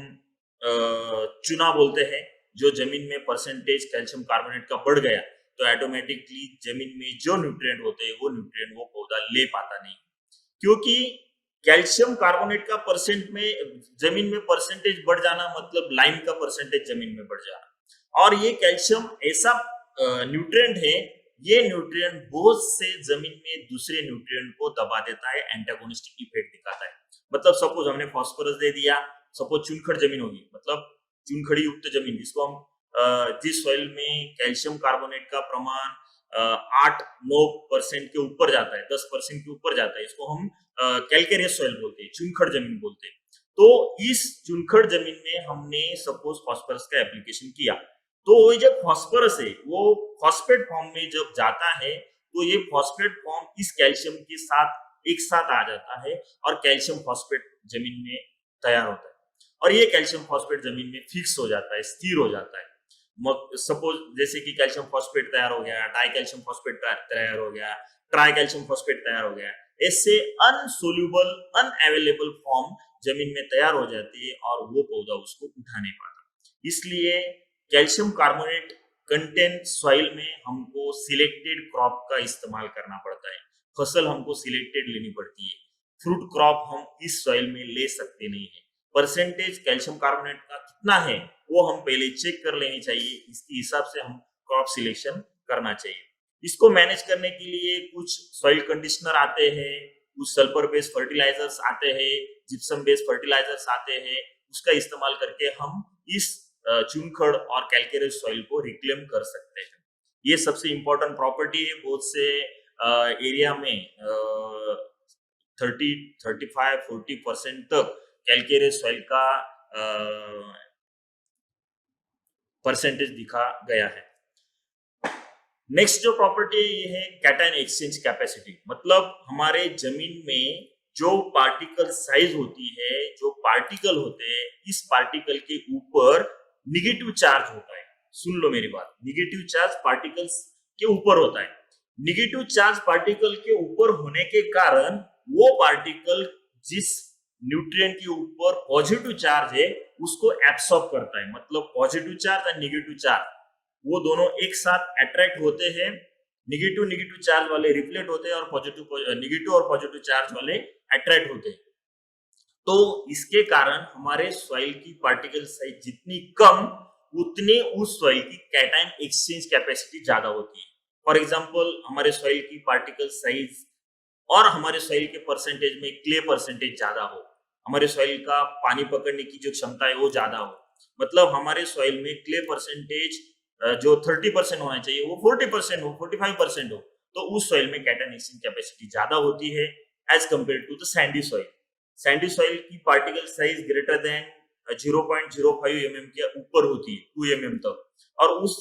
चुना बोलते हैं। जो जमीन में परसेंटेज कैल्शियम कार्बोनेट का बढ़ गया तो ऑटोमेटिकली जमीन में जो न्यूट्रिएंट होते हैं वो न्यूट्रिएंट वो पौधा ले पाता नहीं, क्योंकि कैल्शियम कार्बोनेट का परसेंट में जमीन में परसेंटेज बढ़ जाना मतलब लाइम का परसेंटेज जमीन में बढ़ जाना। और ये कैल्शियम ऐसा न्यूट्रिएंट है, ये न्यूट्रिएंट बहुत से जमीन में दूसरे न्यूट्रिएंट को दबा देता है, एंटागोनिस्टिक इफेक्ट दिखाता है। मतलब सपोज हमने फास्फोरस दे दिया, सपोज चुनखड़ जमीन होगी, मतलब चुनखड़ी युक्त जमीन, जिसको हम जिस सॉइल में कैल्शियम कार्बोनेट का प्रमाण 8-9% के ऊपर जाता है, 10% के ऊपर जाता है, इसको हम कैल्केरियस सॉइल बोलते हैं, चुनखड़ जमीन बोलते हैं। तो इस चुनखड़ जमीन में हमने सपोज फास्फोरस का एप्लीकेशन किया, तो वो जो फास्फोरस है वो फॉस्फेट फॉर्म में जब जाता है तो ये फॉस्फेट फॉर्म इस कैल्शियम के साथ एक साथ आ जाता है और कैल्शियम फॉस्फेट जमीन में तैयार होता है, और ये कैल्शियम फॉस्फेट जमीन में फिक्स हो जाता है, स्थिर हो जाता है। सपोज जैसे कि कैल्शियम फॉस्फेट तैयार हो गया, डाई कैल्शियम फॉस्फेट तैयार हो गया, ट्राई कैल्शियम फॉस्फेट तैयार हो गया, ऐसे अनसोल्यूबल अनअवेलेबल फॉर्म जमीन में तैयार हो जाती है और वो पौधा उसको उठा नहीं पाता। इसलिए कैल्शियम कार्बोनेट कंटेंट सॉइल में हमको सिलेक्टेड क्रॉप का इस्तेमाल करना पड़ता है, फसल हमको सिलेक्टेड लेनी पड़ती है। फ्रूट क्रॉप हम इस सॉइल में ले सकते नहीं है। परसेंटेज कैल्शियम कार्बोनेट का कितना है वो हम पहले चेक कर लेनी चाहिए, इसके हिसाब से हम क्रॉप सिलेक्शन करना चाहिए। इसको मैनेज करने के लिए कुछ सॉइल कंडीशनर आते हैं, कुछ सल्फर बेस्ड फर्टिलाइजर्स आते हैं, जिप्सम बेस्ड फर्टिलाइजर्स आते हैं, उसका इस्तेमाल करके हम इस चुनखड़ और कैल्केरियस सॉइल को रिक्लेम कर सकते हैं। ये सबसे इंपॉर्टेंट प्रॉपर्टी है। बहुत से एरिया में 30-35-40% तक कैल्केरियस सॉइल का परसेंटेज दिखा गया है। नेक्स्ट जो प्रॉपर्टी है ये है कैटायन एक्सचेंज कैपेसिटी, मतलब हमारे जमीन में जो पार्टिकल साइज होती है, जो पार्टिकल होते हैं, इस पार्टिकल के ऊपर निगेटिव चार्ज होता है। सुन लो मेरी बात, निगेटिव चार्ज पार्टिकल्स के ऊपर होता है। निगेटिव चार्ज पार्टिकल के ऊपर होने के कारण वो पार्टिकल जिस न्यूट्रिएंट के ऊपर पॉजिटिव चार्ज है उसको एब्सॉर्ब करता है। मतलब पॉजिटिव चार्ज और निगेटिव चार्ज वो दोनों एक साथ अट्रैक्ट होते हैं, निगेटिव निगेटिव चार्ज वाले रिफ्लेक्ट होते हैं और निगेटिव और पॉजिटिव चार्ज वाले अट्रैक्ट होते हैं। तो इसके कारण हमारे सॉइल की पार्टिकल साइज जितनी कम, उतनी उस सॉइल की कैटायन एक्सचेंज कैपेसिटी ज्यादा होती है। फॉर एग्जांपल हमारे सॉइल की पार्टिकल साइज और हमारे सॉइल के परसेंटेज में क्ले परसेंटेज ज्यादा हो, हमारे सॉइल का पानी पकड़ने की जो क्षमता है वो ज्यादा हो, मतलब हमारे सॉइल में क्ले परसेंटेज जो 30% होना चाहिए वो 40% हो, 45% हो, तो उस सॉइल में कैटायन एक्सचेंज कैपेसिटी ज्यादा होती है as compare to the sandy soil. Sandy soil की particle size greater than 0.05 mm के ऊपर होती है, 2 mm तक, और उस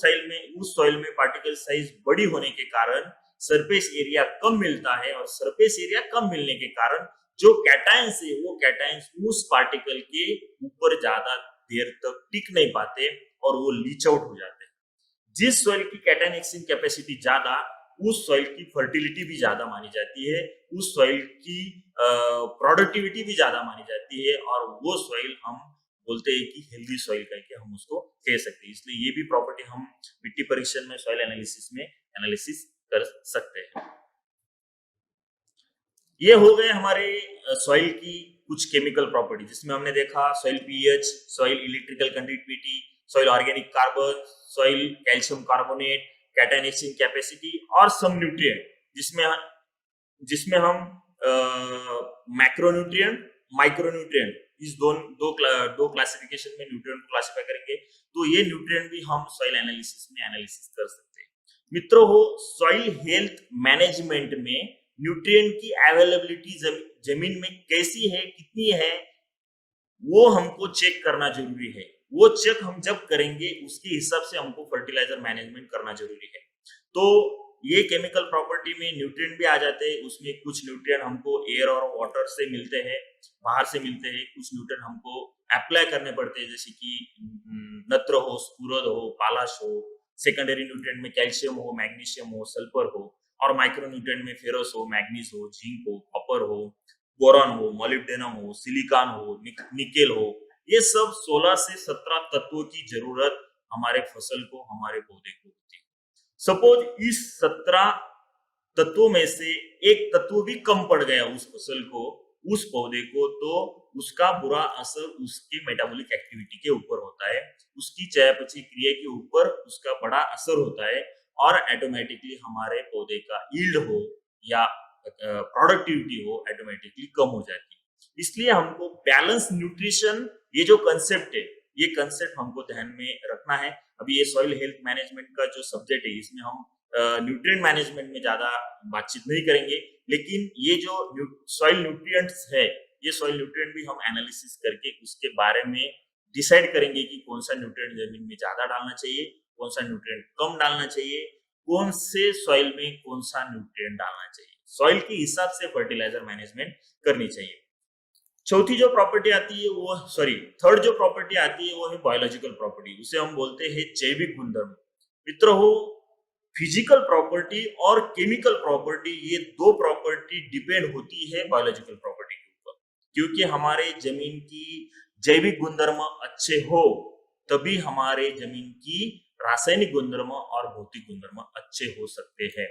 सॉइल में पार्टिकल साइज बड़ी होने के कारण सरफेस एरिया कम मिलता है, और सरफेस एरिया कम मिलने के कारण जो कैटायंस है वो कैटायंस उस पार्टिकल के ऊपर ज्यादा देर तक टिक नहीं पाते और वो लीच आउट हो जाते हैं। जिस सॉइल की कैटायन एक्सचेंज कैपेसिटी ज्यादा, उस सॉइल की फर्टिलिटी भी ज्यादा मानी जाती है, उस सॉइल की प्रोडक्टिविटी भी ज्यादा मानी जाती है, और वो सॉइल हम बोलते हैं कि हेल्दी सॉइल करके हम उसको कह सकते हैं। इसलिए ये भी प्रॉपर्टी हम मिट्टी परीक्षण में सॉइल एनालिसिस में एनालिसिस कर सकते हैं। ये हो गए हमारे सॉइल की कुछ केमिकल प्रॉपर्टी, जिसमें हमने देखा soil pH, soil electrical conductivity, soil organic carbon, soil calcium carbonate, cation exchange capacity और सम न्यूट्रिएंट, जिसमें हम मैक्रोन्यूट्रिएंट, माइक्रोन्यूट्रिएंट, इस दो क्लासिफिकेशन में न्यूट्रिएंट को क्लासिफाई करेंगे। तो ये न्यूट्रिएंट भी हम सॉइल एनालिसिस में एनालिसिस कर सकते हैं। मित्रों हो, सॉइल हेल्थ मैनेजमेंट में न्यूट्रिएंट की अवेलेबिलिटी जमीन में कैसी है, कितनी है, वो हमको चेक करना जरूरी है। वो चेक हम जब करेंगे उसके हिसाब से हमको फर्टिलाइजर मैनेजमेंट करना जरूरी है। तो ये केमिकल प्रॉपर्टी में न्यूट्रिएंट भी आ जाते हैं। उसमें कुछ न्यूट्रिएंट हमको एयर और वाटर से मिलते हैं, बाहर से मिलते हैं। कुछ न्यूट्रिएंट हमको अप्लाई करने पड़ते हैं, जैसे कि नत्र हो, स्फुरद हो, पालाश हो। सेकेंडरी न्यूट्रिएंट में कैल्शियम हो, मैग्नीशियम हो, सल्फर हो, और माइक्रो न्यूट्रिएंट में फेरस हो, मैग्नीज हो, जिंक हो, कॉपर हो, बोरॉन हो, मोलिब्डेनम हो, सिलिकॉन हो, निकेल हो। ये सब 16 से 17 तत्वों की जरूरत हमारे फसल को, हमारे पौधे को होती है। सपोज इस 17 तत्वों में से एक तत्व भी कम पड़ गया उस फसल को, उस पौधे को, तो उसका बुरा असर उसके मेटाबॉलिक एक्टिविटी के ऊपर होता है, उसकी चयापचय क्रिया के ऊपर उसका बड़ा असर होता है, और ऑटोमेटिकली हमारे पौधे का यील्ड हो या प्रोडक्टिविटी हो ऑटोमेटिकली कम हो जाती है। इसलिए हमको बैलेंस न्यूट्रिशन, ये जो कंसेप्ट है, ये कंसेप्ट हमको ध्यान में रखना है। अभी ये सॉइल हेल्थ मैनेजमेंट का जो सब्जेक्ट है, इसमें हम न्यूट्रिएंट मैनेजमेंट में ज्यादा बातचीत नहीं करेंगे, लेकिन ये जो सॉइल न्यूट्रिएंट्स है, ये सॉइल न्यूट्रिएंट भी हम एनालिसिस करके उसके बारे में डिसाइड करेंगे कि कौन सा न्यूट्रिएंट जमीन में ज्यादा डालना चाहिए, कौन सा न्यूट्रिएंट कम डालना चाहिए, कौन से सॉइल में कौन सा न्यूट्रिएंट डालना चाहिए। सॉइल के हिसाब से फर्टिलाइजर मैनेजमेंट करनी चाहिए। चौथी जो प्रॉपर्टी आती है वो थर्ड जो प्रॉपर्टी आती है वो है बायोलॉजिकल प्रॉपर्टी, उसे हम बोलते हैं जैविक गुणधर्म। मित्र हो, फिजिकल प्रॉपर्टी और केमिकल प्रॉपर्टी, ये दो प्रॉपर्टी डिपेंड होती है बायोलॉजिकल प्रॉपर्टी के ऊपर, क्योंकि हमारे जमीन की जैविक गुणधर्म अच्छे हो तभी हमारे जमीन की रासायनिक गुणधर्म और भौतिक गुणधर्म अच्छे हो सकते हैं।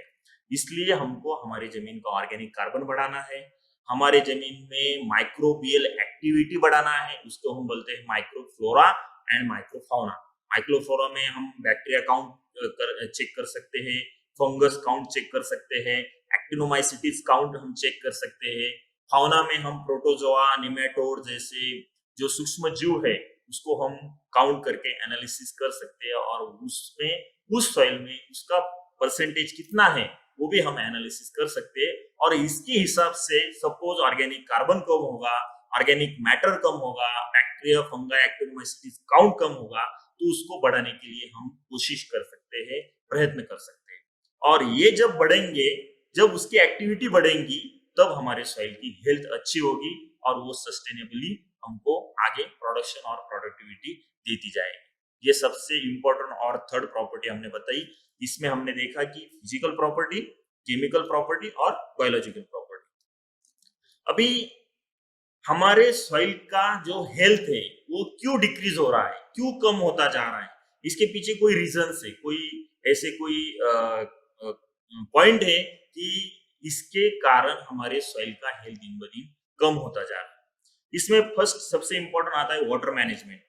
इसलिए हमको हमारी जमीन का ऑर्गेनिक कार्बन बढ़ाना है, हमारे जमीन में माइक्रोबियल एक्टिविटी बढ़ाना है, उसको हम बोलते हैं माइक्रोफ्लोरा एंड माइक्रोफाउना। माइक्रोफ्लोरा में हम बैक्टीरिया काउंट चेक कर सकते हैं, फंगस काउंट चेक कर सकते हैं, एक्टिनोमाइसिटीज काउंट हम चेक कर सकते हैं। फाउना में हम प्रोटोजोआ, निमेटोड जैसे जो सूक्ष्म जीव है उसको हम काउंट करके एनालिसिस कर सकते हैं, और उसमें उस सॉइल में उसका परसेंटेज कितना है वो भी हम एनालिसिस कर सकते हैं। और इसके हिसाब से सपोज ऑर्गेनिक कार्बन कम होगा, ऑर्गेनिक मैटर कम होगा, बैक्टीरिया, फंगा, एक्टिनोमाइसिटीज काउंट कम होगा, तो उसको बढ़ाने के लिए हम कोशिश कर सकते हैं, प्रयत्न कर सकते हैं। और ये जब बढ़ेंगे, जब उसकी एक्टिविटी बढ़ेंगी, तब हमारे सॉइल की हेल्थ अच्छी होगी और वो सस्टेनेबली हमको आगे प्रोडक्शन और प्रोडक्टिविटी देती जाएगी। ये सबसे इंपॉर्टेंट और थर्ड प्रॉपर्टी हमने बताई। इसमें हमने देखा कि फिजिकल प्रॉपर्टी, केमिकल प्रॉपर्टी और बायोलॉजिकल प्रॉपर्टी। अभी हमारे सॉइल का जो हेल्थ है वो क्यों डिक्रीज हो रहा है, क्यों कम होता जा रहा है, इसके पीछे कोई रीजन है, कोई ऐसे कोई पॉइंट है कि इसके कारण हमारे सॉइल का हेल्थ दिन ब दिन कम होता जा रहा है। इसमें फर्स्ट सबसे इंपॉर्टेंट आता है वाटर मैनेजमेंट।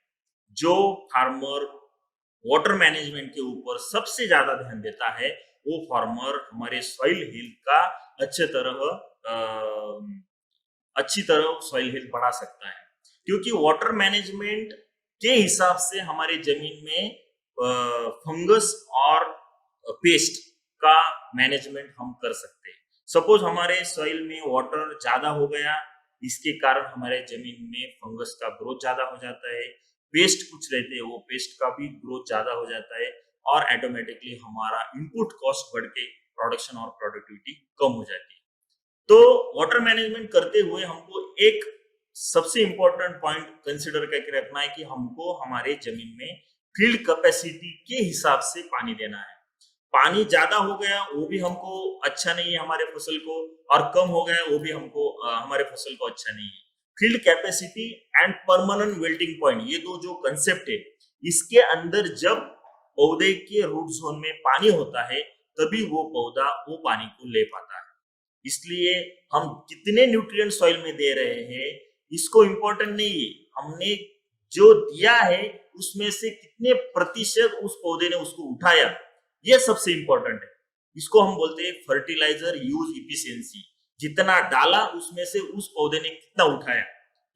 जो फार्मर वाटर मैनेजमेंट के ऊपर सबसे ज्यादा ध्यान देता है वो फार्मर हमारे सॉइल हेल्थ का अच्छी तरह सॉइल हेल्थ बढ़ा सकता है, क्योंकि वाटर मैनेजमेंट के हिसाब से हमारे जमीन में फंगस और पेस्ट का मैनेजमेंट हम कर सकते हैं। सपोज हमारे सॉइल में वाटर ज्यादा हो गया, इसके कारण हमारे जमीन में फंगस का ग्रोथ ज्यादा हो जाता है, पेस्ट कुछ रहते हैं वो पेस्ट का भी ग्रोथ ज्यादा हो जाता है और ऑटोमेटिकली हमारा इनपुट कॉस्ट बढ़ के प्रोडक्शन और प्रोडक्टिविटी कम हो जाती है। तो वाटर मैनेजमेंट करते हुए हमको एक सबसे इंपॉर्टेंट पॉइंट कंसिडर करके रखना है कि हमको हमारे जमीन में फील्ड कैपेसिटी के हिसाब से पानी देना है। पानी ज्यादा हो गया वो भी हमको अच्छा नहीं है हमारे फसल को, और कम हो गया वो भी हमको हमारे फसल को अच्छा नहीं है। Field capacity and permanent wilting point, ये दो जो कंसेप्ट है, इसके अंदर जब पौधे के रूट जोन में पानी होता है तभी वो पौधा वो पानी को ले पाता है। इसलिए हम कितने न्यूट्रिएंट सॉइल में दे रहे हैं इसको इंपॉर्टेंट नहीं है, हमने जो दिया है उसमें से कितने प्रतिशत उस पौधे ने उसको उठाया, ये सबसे इंपॉर्टेंट है। इसको हम बोलते हैं फर्टिलाइजर यूज इफिशिएंसी। जितना डाला उसमें से उस पौधे ने कितना उठाया,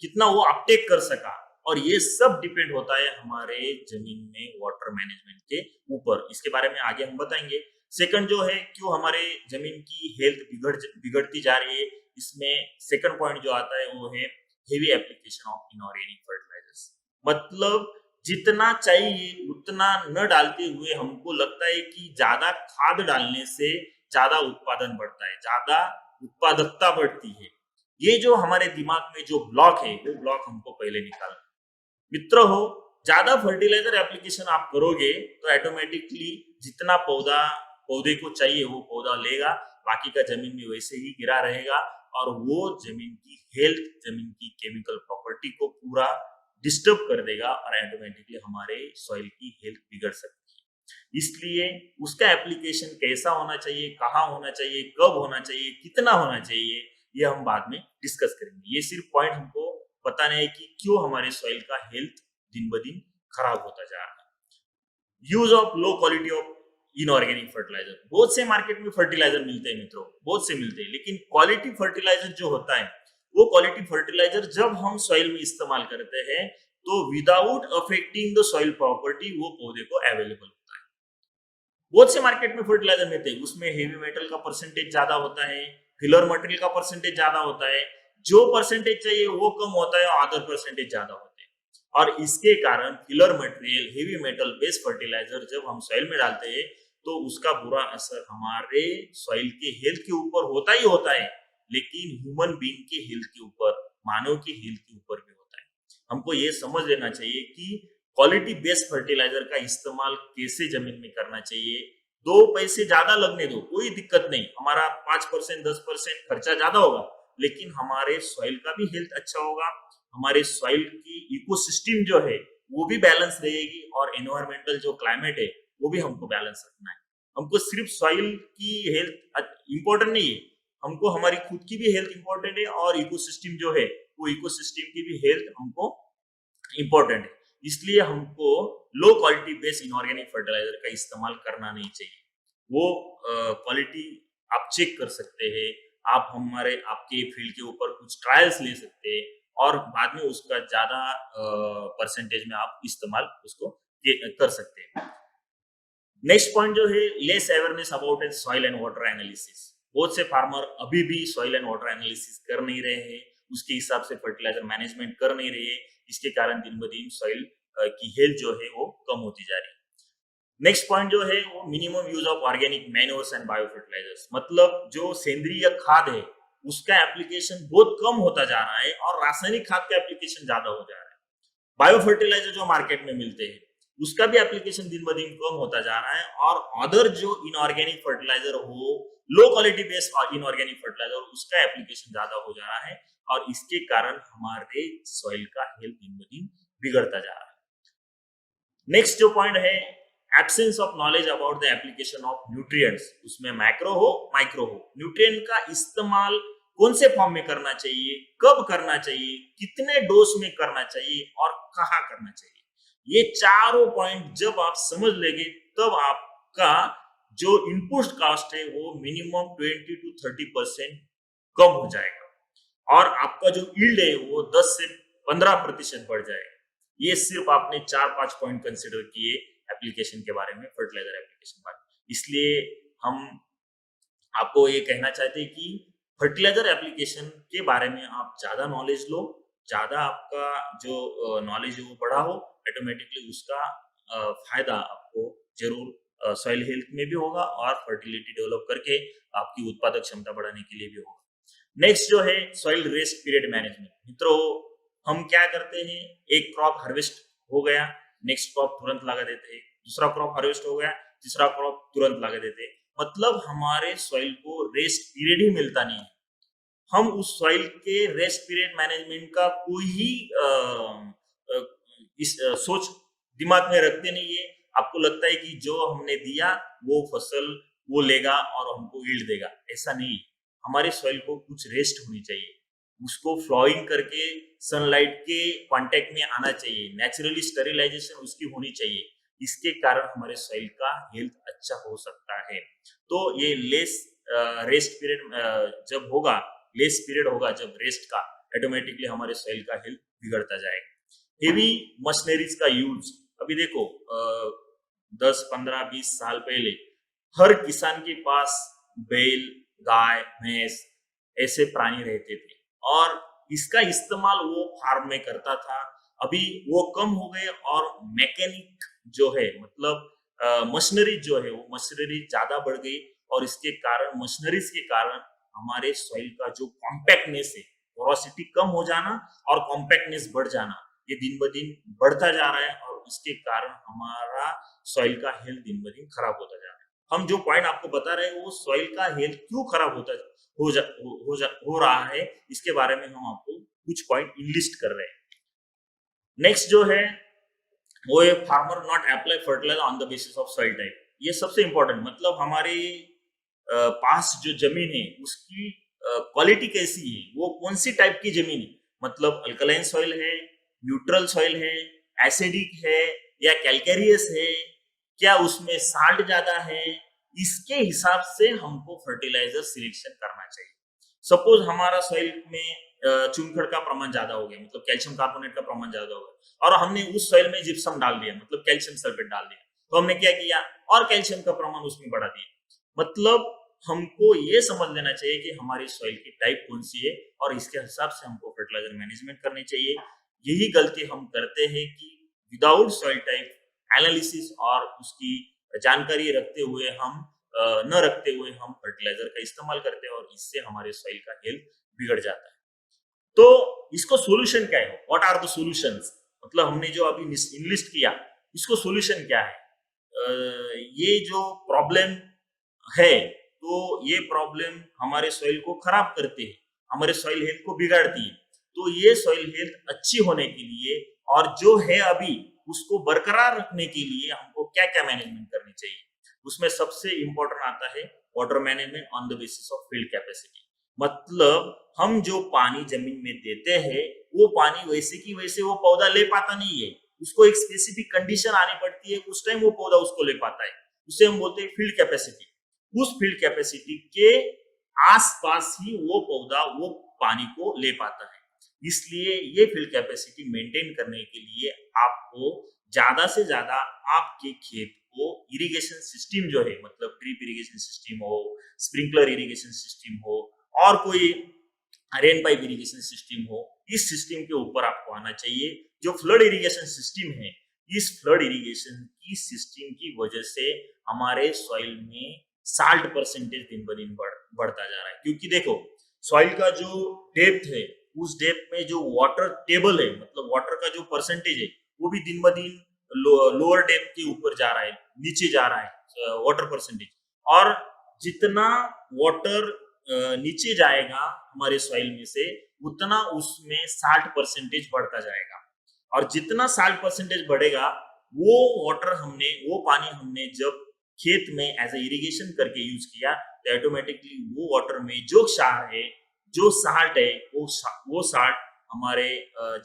कितना वो अपटेक कर सका, और ये सब डिपेंड होता है हमारे जमीन में वाटर मैनेजमेंट के ऊपर। इसके बारे में आगे हम बताएंगे। सेकंड जो है क्यों हमारे जमीन की हेल्थ बिगड़ती जा रही है, इसमें सेकंड पॉइंट जो आता है वो है heavy application of inorganic fertilizers. मतलब जितना चाहिए उतना न डालते हुए हमको लगता है कि ज्यादा खाद डालने से ज्यादा उत्पादन बढ़ता है, ज्यादा उत्पादकता बढ़ती है। ये जो हमारे दिमाग में जो ब्लॉक है वो ब्लॉक हमको पहले निकालना। मित्र हो, ज्यादा फर्टिलाइजर एप्लीकेशन आप करोगे तो ऑटोमेटिकली जितना पौधे को चाहिए वो पौधा लेगा, बाकी का जमीन में वैसे ही गिरा रहेगा और वो जमीन की हेल्थ, जमीन की केमिकल प्रॉपर्टी को पूरा डिस्टर्ब कर देगा और ऑटोमेटिकली हमारे सॉइल की हेल्थ बिगड़ सकती है। इसलिए उसका एप्लीकेशन कैसा होना चाहिए, कहाँ होना चाहिए, कब होना चाहिए, कितना होना चाहिए, ये हम बाद में डिस्कस करेंगे। ये सिर्फ पॉइंट हमको बताना है कि क्यों हमारे सॉइल का हेल्थ दिन ब दिन खराब होता जा रहा है। Use of low quality of inorganic fertilizer. बहुत से मार्केट में फर्टिलाइजर मिलते हैं मित्रों, बहुत से मिलते हैं, लेकिन क्वालिटी फर्टिलाइजर जो होता है वो क्वालिटी फर्टिलाइजर जब हम सॉइल में इस्तेमाल करते हैं तो without affecting the soil property वो पौधे को अवेलेबल होता है। बहुत से मार्केट में फर्टिलाइजर मिलते हैं, उसमें हेवी मेटल का परसेंटेज ज्यादा होता है, फिलर मटेरियल का परसेंटेज ज्यादा होता है, जो परसेंटेज चाहिए वो कम होता है और अदर परसेंटेज ज्यादा होते हैं। और इसके कारण filler material, heavy metal based fertilizer जब हम सॉइल में डालते हैं तो उसका बुरा असर हमारे सॉइल के हेल्थ के ऊपर होता ही होता है, लेकिन ह्यूमन बीइंग के हेल्थ के ऊपर, मानव के हेल्थ के ऊपर भी होता है। हमको ये समझ लेना चाहिए कि क्वालिटी बेस्ड फर्टिलाइजर का इस्तेमाल कैसे जमीन में करना चाहिए। 2 पैसे ज्यादा लगने दो, कोई दिक्कत नहीं, हमारा 5% 10% खर्चा ज्यादा होगा, लेकिन हमारे सॉइल का भी हेल्थ अच्छा होगा, हमारे सॉइल की इकोसिस्टम जो है वो भी बैलेंस रहेगी और एनवायरमेंटल जो क्लाइमेट है वो भी हमको बैलेंस रखना है। हमको सिर्फ सॉइल की हेल्थ इंपॉर्टेंट नहीं है, हमको हमारी खुद की भी हेल्थ इंपॉर्टेंट है और इकोसिस्टम जो है वो इकोसिस्टम की भी हेल्थ हमको इंपॉर्टेंट है। इसलिए हमको low quality based inorganic fertilizer का इस्तेमाल करना नहीं चाहिए। वो क्वालिटी आप चेक कर सकते हैं, आप आपके फील्ड के ऊपर कुछ ट्रायल्स ले सकते हैं और बाद में उसका ज्यादा परसेंटेज में आप इस्तेमाल उसको कर सकते हैं। नेक्स्ट पॉइंट जो है less awareness about soil and water analysis. बहुत से फार्मर अभी भी सॉइल एंड वाटर एनालिसिस कर नहीं रहे हैं, उसके हिसाब से फर्टिलाइजर मैनेजमेंट कर नहीं रहे हैं, इसके कारण दिन ब दिन सॉइल की हेल्थ जो है वो कम होती जा रही है। नेक्स्ट पॉइंट जो है वो minimum use of organic manures and bio fertilizers. मतलब जो सेंद्रीय खाद है उसका एप्लीकेशन बहुत कम होता जा रहा है और रासायनिक खाद का एप्लीकेशन ज्यादा हो जा रहा है। बायो फर्टिलाइजर जो मार्केट में मिलते हैं उसका भी एप्लीकेशन दिन ब दिन कम होता जा रहा है, और अदर जो इनऑर्गेनिक फर्टिलाइजर हो, low quality based inorganic fertilizer, उसका एप्लीकेशन ज्यादा हो जा रहा है, और इसके कारण हमारे सॉइल का हेल्थ दिन ब दिन बिगड़ता जा रहा है। नेक्स्ट जो पॉइंट है, absence of knowledge about the application of nutrients. उसमें मैक्रो हो माइक्रो हो, न्यूट्रिएंट का इस्तेमाल कौन से फॉर्म में करना चाहिए, कब करना चाहिए, कितने डोज में करना चाहिए और कहाँ करना चाहिए, ये चारों पॉइंट जब आप समझ लेंगे तब आपका जो इनपुट कॉस्ट है वो मिनिमम 20 to 30% कम हो जाएगा, और आपका जो यील्ड है वो 10 से 15% बढ़ जाएगा। ये सिर्फ आपने 4-5 पॉइंट कंसिडर किए एप्लीकेशन के बारे में, फर्टिलाइजर एप्लीकेशन के बारे में। इसलिए हम आपको ये कहना चाहते हैं कि फर्टिलाइजर एप्लीकेशन के बारे में आप ज्यादा नॉलेज लो, ज्यादा आपका जो नॉलेज है वो बढ़ा हो, ऑटोमेटिकली उसका फायदा आपको जरूर सॉइल हेल्थ में भी होगा और फर्टिलिटी डेवलप करके आपकी उत्पादक क्षमता बढ़ाने के लिए भी होगा। नेक्स्ट जो है सॉइल रेस्ट पीरियड मैनेजमेंट। मित्रों, हम क्या करते हैं, एक क्रॉप हार्वेस्ट हो गया, नेक्स्ट क्रॉप तुरंत लगा देते हैं, दूसरा क्रॉप हार्वेस्ट हो गया, तीसरा क्रॉप तुरंत लगा देते हैं। मतलब हमारे सॉइल को रेस्ट पीरियड ही मिलता नहीं है। हम उस सॉइल के रेस्ट पीरियड मैनेजमेंट का कोई ही सोच दिमाग में रखते नहीं है। आपको लगता है कि जो हमने दिया वो फसल वो लेगा और हमको यील्ड देगा, ऐसा नहीं। हमारे सॉइल को कुछ रेस्ट होनी चाहिए, उसको फ्लोइंग करके सनलाइट के कांटेक्ट में आना चाहिए, नेचुरली स्टेरिलाइजेशन उसकी होनी चाहिए। इसके कारण हमारे सॉइल का हेल्थ अच्छा हो सकता है। तो ये लेस रेस्ट पीरियड जब होगा, लेस पीरियड होगा जब रेस्ट का, ऑटोमेटिकली हमारे सॉइल का हेल्थ बिगड़ता जाएगा। हेवी मशीनरीज का यूज, अभी देखो 10, 15, 20 साल पहले हर किसान के पास बैल, गाय, भैंस ऐसे प्राणी रहते थे और इसका इस्तेमाल वो फार्म में करता था। अभी वो कम हो गए और मैकेनिक जो है, मतलब मशीनरी जो है, वो मशीनरी ज्यादा बढ़ गई, और इसके कारण, मशीनरीज के कारण हमारे सॉइल का जो कॉम्पैक्टनेस है, पोरोसिटी कम हो जाना और कॉम्पैक्टनेस बढ़ जाना, ये दिन ब दिन बढ़ता जा रहा है, और इसके कारण हमारा सॉइल का हेल्थ दिन ब दिन खराब होता जा रहा है। हम जो पॉइंट आपको बता रहे हैं वो सॉइल का हेल्थ क्यों खराब हो रहा है, इसके बारे में हम आपको कुछ पॉइंट इनलिस्ट कर रहे हैं। नेक्स्ट जो है वो है farmer not apply fertilizer on the basis of soil type. ये सबसे इंपॉर्टेंट, मतलब हमारे पास जो जमीन है उसकी क्वालिटी कैसी है, वो कौन सी टाइप की जमीन है, मतलब अल्कलाइन सॉइल है, न्यूट्रल सॉइल है, एसिडिक है या कैल्केरियस है, क्या उसमें साल्ट ज्यादा है, इसके हिसाब से हमको फर्टिलाइजर सिलेक्शन करना चाहिए। सपोज हमारा सॉइल में चुनखड़ का प्रमाण ज्यादा हो गया, मतलब कैल्शियम कार्बोनेट का प्रमाण ज्यादा हो गया, और हमने उस सॉइल में जिप्सम डाल दिया, मतलब कैल्शियम सल्फेट डाल दिया, तो हमने क्या किया, और कैल्शियम का प्रमाण उसमें बढ़ा दिया। मतलब हमको ये समझ लेना चाहिए कि हमारी सॉइल की टाइप कौन सी है, और इसके हिसाब से हमको फर्टिलाइजर मैनेजमेंट करनी चाहिए। यही गलती हम करते हैं कि विदाउट सॉइल टाइप एनालिसिस और उसकी जानकारी रखते हुए हम न रखते हुए हम फर्टिलाइजर का इस्तेमाल करते हैं, और इससे हमारे सॉइल का हेल्थ बिगड़ जाता है। तो इसको सोल्यूशन क्या है, व्हाट आर द सॉल्यूशंस, मतलब हमने जो अभी इनलिस्ट किया, इसको सोल्यूशन क्या है। ये जो प्रॉब्लम है, तो ये प्रॉब्लम हमारे सॉइल को खराब करते हैं, हमारे सॉइल हेल्थ को बिगाड़ती है। तो ये सॉइल हेल्थ अच्छी होने के लिए और जो है अभी उसको बरकरार रखने के लिए हमको क्या क्या मैनेजमेंट करनी चाहिए, उसमें सबसे इंपॉर्टेंट आता है water management on the basis of field capacity. मतलब हम जो पानी जमीन में देते हैं वो पानी वैसे की वैसे वो पौधा ले पाता नहीं है, उसको एक स्पेसिफिक कंडीशन आनी पड़ती है, उस टाइम वो पौधा उसको ले पाता है, उसे हम बोलते हैं फील्ड कैपेसिटी। उस फील्ड कैपेसिटी के आसपास ही वो पौधा वो पानी को ले पाता है। इसलिए ये फील्ड कैपेसिटी मेंटेन करने के लिए आपको ज्यादा से ज्यादा आपके खेत को इरिगेशन सिस्टम जो है, मतलब ड्रिप इरिगेशन सिस्टम हो, स्प्रिंकलर इरिगेशन सिस्टम हो, और कोई रेन पाइप इरिगेशन सिस्टम हो, इस सिस्टम के ऊपर आपको आना चाहिए। जो फ्लड इरिगेशन सिस्टम है, इस फ्लड इरिगेशन की सिस्टम की वजह से हमारे सॉइल में साल्ट परसेंटेज दिन ब दिन बढ़ता जा रहा है। क्योंकि देखो सॉइल का जो डेप्थ है, उस डेप्थ में जो वाटर टेबल है, मतलब वाटर का जो परसेंटेज है, वो भी दिन ब दिन लोअर डेप्थ के ऊपर जा रहा है, नीचे जा रहा है वाटर परसेंटेज। और जितना वाटर नीचे जाएगा हमारे सॉइल में से, उतना उसमें 60% बढ़ता जाएगा। और जितना 60% बढ़ेगा, वो वाटर हमने, वो पानी हमने जब खेत में एज ए इरिगेशन करके यूज किया, तो ऑटोमेटिकली वो वाटर में जो क्षार है, जो साल्ट है, वो साल्ट हमारे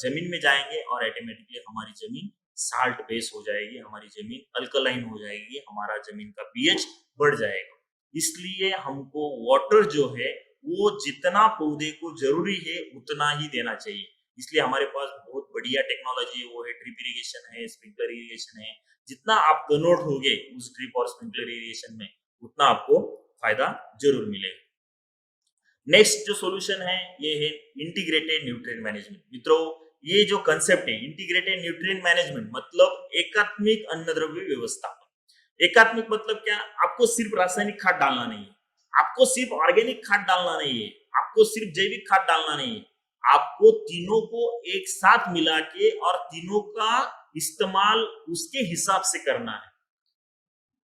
जमीन में जाएंगे और ऑटोमेटिकली हमारी जमीन साल्ट बेस हो जाएगी, हमारी जमीन अल्कलाइन हो जाएगी, हमारा जमीन का पीएच बढ़ जाएगा। इसलिए हमको वाटर जो है वो जितना पौधे को जरूरी है उतना ही देना चाहिए। इसलिए हमारे पास बहुत बढ़िया टेक्नोलॉजी है, वो है ड्रिप इरिगेशन है, स्प्रिंकलर इरिगेशन है। जितना आप कन्वर्ट होगे उस ड्रिप और स्प्रिंकलर इरिगेशन में, उतना आपको फायदा जरूर मिलेगा। नेक्स्ट जो सॉल्यूशन है, ये है इंटीग्रेटेड न्यूट्रिएंट मैनेजमेंट। मित्रों, ये जो कंसेप्ट है इंटीग्रेटेड न्यूट्रिएंट मैनेजमेंट, मतलब एकात्मिक अन्नद्रव्य व्यवस्थापन। एकात्मिक मतलब क्या? आपको सिर्फ रासायनिक खाद डालना नहीं है, आपको सिर्फ ऑर्गेनिक खाद डालना नहीं है, आपको सिर्फ जैविक खाद डालना नहीं है, आपको तीनों को एक साथ मिला के और तीनों का इस्तेमाल उसके हिसाब से करना है।